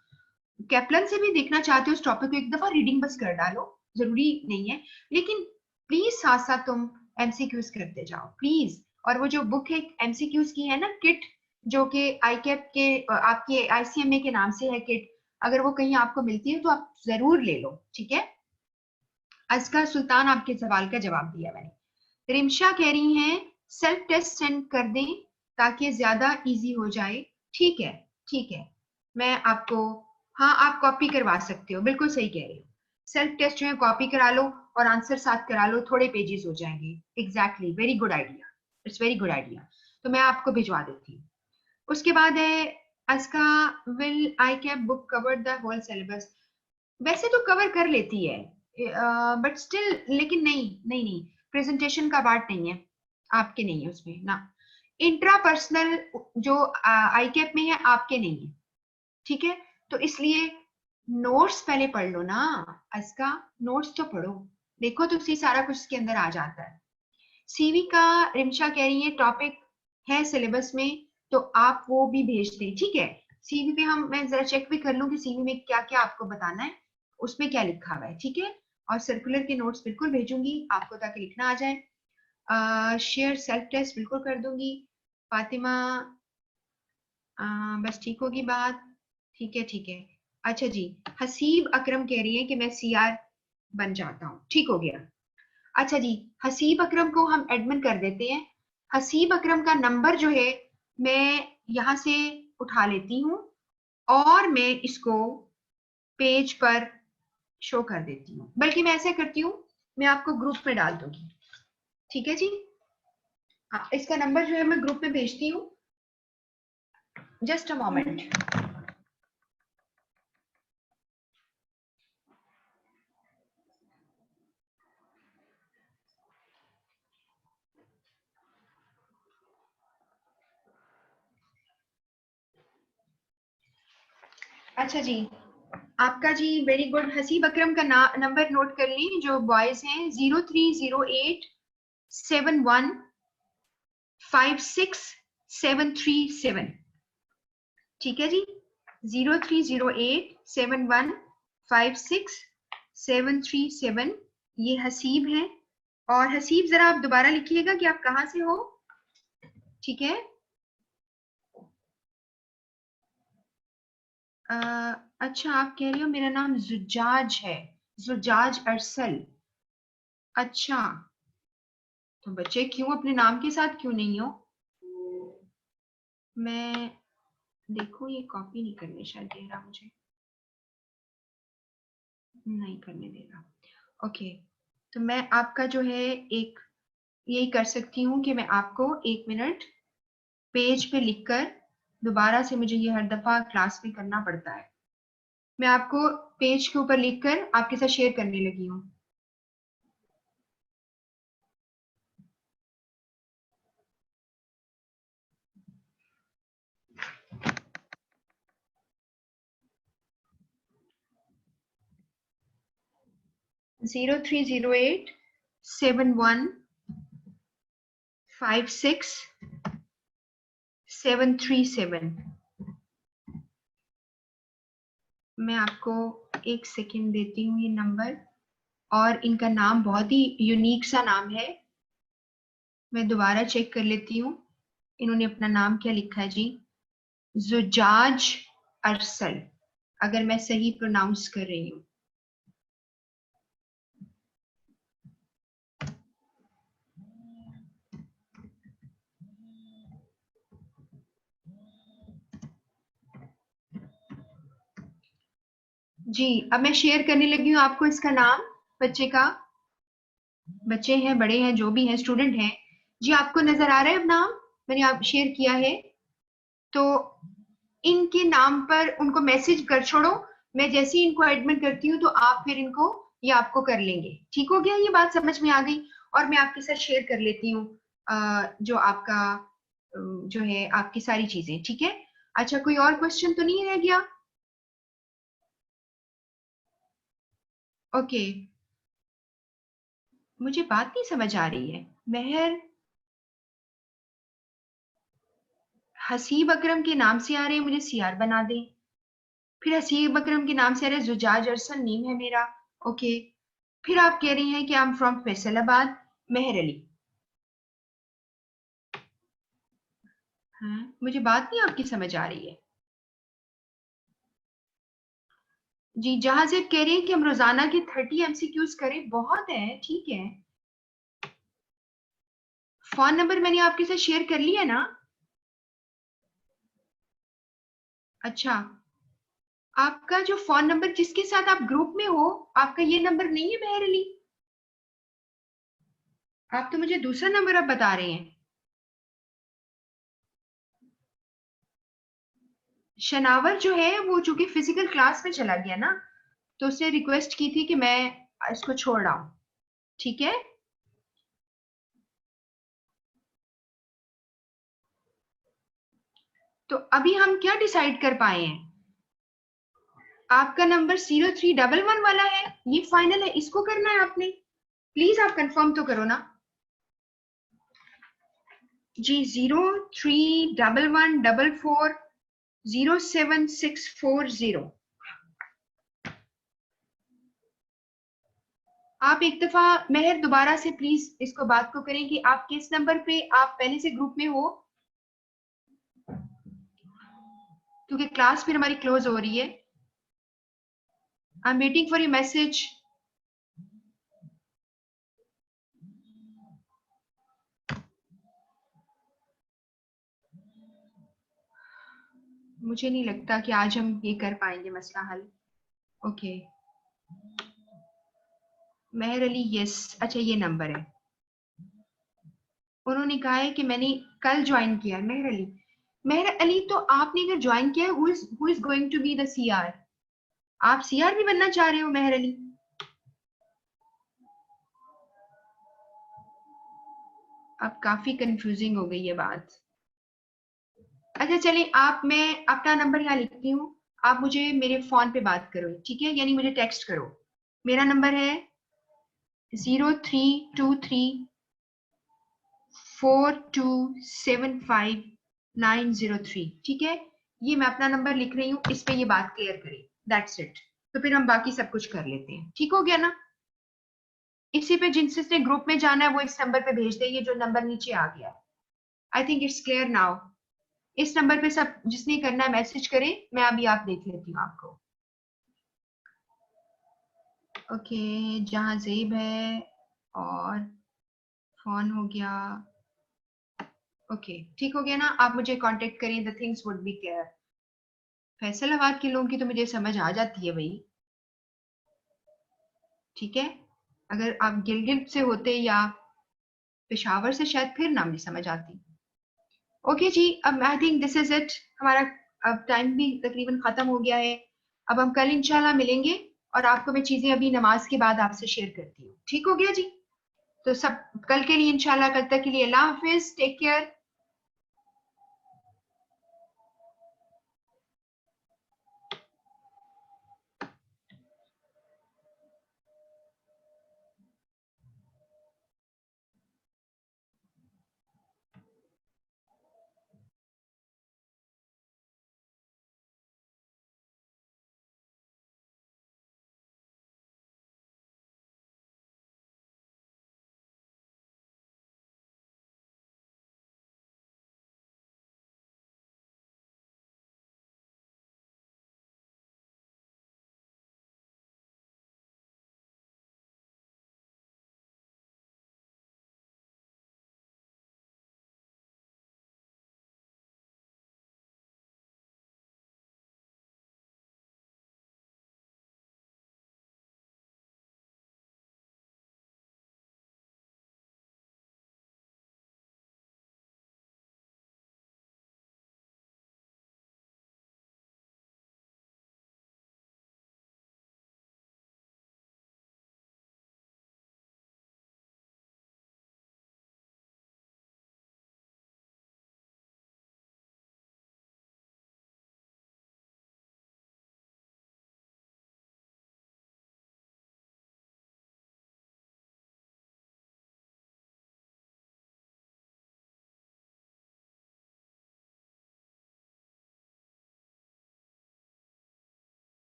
कैप्लन से भी देखना चाहते हो उस टॉपिक को, एक दफा रीडिंग बस कर डालो, जरूरी नहीं है, लेकिन प्लीज साथ साथ तुम एमसीक्यूज करते जाओ प्लीज। और वो जो बुक है एमसीक्यूज की है ना, किट, जो कि आई कैप के आपके आईसीएमए के नाम से है किट, अगर वो कहीं आपको मिलती है तो आप जरूर ले लो, ठीक है। असगर सुल्तान, आपके सवाल का जवाब दिया मैंने। रिमशा कह रही हैं सेल्फ टेस्ट सेंड कर दें ताकि ज्यादा इजी हो जाए, ठीक है, ठीक है, मैं आपको, हाँ आप कॉपी करवा सकते हो, बिल्कुल सही कह रही हो, सेल्फ टेस्ट जो है कॉपी करा लो और आंसर साथ करा लो, थोड़े पेजेस हो जाएंगे। Exactly, very good idea, it's very good idea, तो मैं आपको भिजवा देती हूँ। उसके बाद है अस्का, will I CAP book cover the whole syllabus? वैसे तो कवर कर लेती है, बट स्टिल, लेकिन नहीं नहीं नहीं, प्रेजेंटेशन का पार्ट नहीं है, आपके नहीं है उसमें ना, इंट्रा पर्सनल जो आई कैप में है आपके नहीं है, ठीक है। तो इसलिए नोट्स पहले पढ़ लो ना, इसका नोट्स तो पढ़ो, देखो तो सी सारा कुछ इसके अंदर आ जाता है। सीवी का रिमशा कह रही है टॉपिक है सिलेबस में, तो आप वो भी भेज दें, ठीक है। सीवी पे हम, मैं जरा चेक भी कर लूं कि सीवी में क्या क्या आपको बताना है, उसमें क्या लिखा हुआ है, ठीक है। और सर्कुलर के नोट्स बिल्कुल भेजूंगी आपको ताकि लिखना आ जाए। शेयर सेल्फ टेस्ट बिल्कुल कर दूंगी। फातिमा, बस ठीक होगी बात, ठीक है ठीक है। अच्छा जी, हसीब अकरम कह रही है कि मैं सीआर बन जाता हूँ, ठीक हो गया। अच्छा जी, हसीब अकरम को हम एडमिन कर देते हैं। हसीब अकरम का नंबर जो है मैं यहाँ से उठा लेती हूँ और मैं इसको पेज पर शो कर देती हूँ, बल्कि मैं ऐसे करती हूँ, मैं आपको ग्रुप में डाल दूंगी, ठीक है जी। हाँ, इसका नंबर जो है मैं ग्रुप में भेजती हूँ, जस्ट अ मोमेंट। अच्छा जी, आपका जी वेरी गुड, हसीब अकरम का नंबर नोट कर लें, जो बॉयज हैं 0308715677, ठीक है जी, 0308715677, ये हसीब है। और हसीब जरा आप दोबारा लिखिएगा कि आप कहाँ से हो, ठीक है। अच्छा, आप कह रहे हो मेरा नाम जुजाज है, जुजाज अरसल, अच्छा, तो बच्चे क्यों अपने नाम के साथ क्यों नहीं हो? मैं देखो, ये कॉपी नहीं करने शायद दे रहा मुझे, नहीं करने दे रहा, ओके। तो मैं आपका जो है एक यही कर सकती हूँ कि मैं आपको 1 मिनट पेज पे लिखकर, दोबारा से मुझे ये हर दफा क्लास में करना पड़ता है, मैं आपको पेज के ऊपर लिखकर आपके साथ शेयर करने लगी हूँ। जीरो 03087156 737। मैं आपको एक सेकंड देती हूँ ये नंबर, और इनका नाम बहुत ही यूनिक सा नाम है। मैं दोबारा चेक कर लेती हूँ इन्होंने अपना नाम क्या लिखा है जी। जुजाज अरसल, अगर मैं सही प्रोनाउंस कर रही हूँ। जी अब मैं शेयर करने लगी हूँ आपको इसका नाम बच्चे का। बच्चे हैं, बड़े हैं, जो भी हैं, स्टूडेंट हैं जी। आपको नजर आ रहा है अब नाम मैंने आप शेयर किया है, तो इनके नाम पर उनको मैसेज कर छोड़ो। मैं जैसे ही इनको एडमिट करती हूँ तो आप फिर इनको, ये आपको कर लेंगे। ठीक हो गया, ये बात समझ में आ गई। और मैं आपके साथ शेयर कर लेती हूँ जो आपका जो है आपकी सारी चीजें। ठीक है, अच्छा कोई और क्वेश्चन तो नहीं रह गया? ओके, मुझे बात नहीं समझ आ रही है। महर हसीब अकरम के नाम से आ रहे हैं, मुझे सीआर बना दें। फिर हसीब अकरम के नाम से आ रहे हैं जुजाज अरसन, नेम है मेरा। ओके, फिर आप कह रही हैं कि आई एम फ्रॉम फैसलाबाद, महर अली। हाँ, मुझे बात नहीं आपकी समझ आ रही है जी। जहां से कह रहे हैं कि हम रोजाना के 30 एमसीक्यूज करें, बहुत है, ठीक है। फोन नंबर मैंने आपके साथ शेयर कर लिया ना? अच्छा, आपका जो फोन नंबर जिसके साथ आप ग्रुप में हो, आपका ये नंबर नहीं है महर अली? आप तो मुझे दूसरा नंबर अब बता रहे हैं। शनावर जो है वो चूंकि फिजिकल क्लास में चला गया ना, तो उसने रिक्वेस्ट की थी कि मैं इसको छोड़ रहा हूं। ठीक है, तो अभी हम क्या डिसाइड कर पाए हैं? आपका नंबर 0311 वाला है, ये फाइनल है, इसको करना है आपने। प्लीज आप कंफर्म तो करो ना जी। 031144074640। आप एक दफा महर दोबारा से प्लीज इसको बात को करें कि आप किस नंबर पे, आप पहले से ग्रुप में हो, क्योंकि क्लास फिर हमारी क्लोज हो रही है। I am waiting for your message. मुझे नहीं लगता कि आज हम ये कर पाएंगे मसला हल। ओके, महर अली, यस, अच्छा ये नंबर है। उन्होंने कहा है कि मैंने कल ज्वाइन किया है। महर अली, महर अली, तो आपने अगर ज्वाइन किया है, who is going to be the CR? आप सीआर भी बनना चाह रहे हो महर अली? अब काफी कंफ्यूजिंग हो गई ये बात। अच्छा चलिए, आप, मैं अपना नंबर यहाँ लिखती हूँ, आप मुझे मेरे फोन पे बात करो, ठीक है, यानी मुझे टेक्स्ट करो। मेरा नंबर है 03234275 903। ठीक है, ये मैं अपना नंबर लिख रही हूँ, इस पे ये बात क्लियर करें। दैट्स इट, तो फिर हम बाकी सब कुछ कर लेते हैं। ठीक हो गया ना? इसी पे जिनसे ग्रुप में जाना है वो इस नंबर पे भेज दे, ये जो नंबर नीचे आ गया। I think it's clear now. इस नंबर पे सब जिसने करना है मैसेज करें, मैं अभी आप देख लेती हूँ आपको। ओके, जहां जेब है और फोन हो गया। ओके, ठीक हो गया ना? आप मुझे कांटेक्ट करें, the things would be clear. Faisalabad के लोगों की तो मुझे समझ आ जाती है भाई। ठीक है, अगर आप गिलगित से होते या पेशावर से, शायद फिर नाम नहीं समझ आती। ओके जी, अब I think this is it. हमारा अब टाइम भी तकरीबन खत्म हो गया है। अब हम कल इंशाल्लाह मिलेंगे और आपको मैं चीजें अभी नमाज के बाद आपसे शेयर करती हूँ। ठीक हो गया जी? तो सब कल के लिए इंशाल्लाह, कल तक के लिए अल्लाह हाफिज, टेक केयर।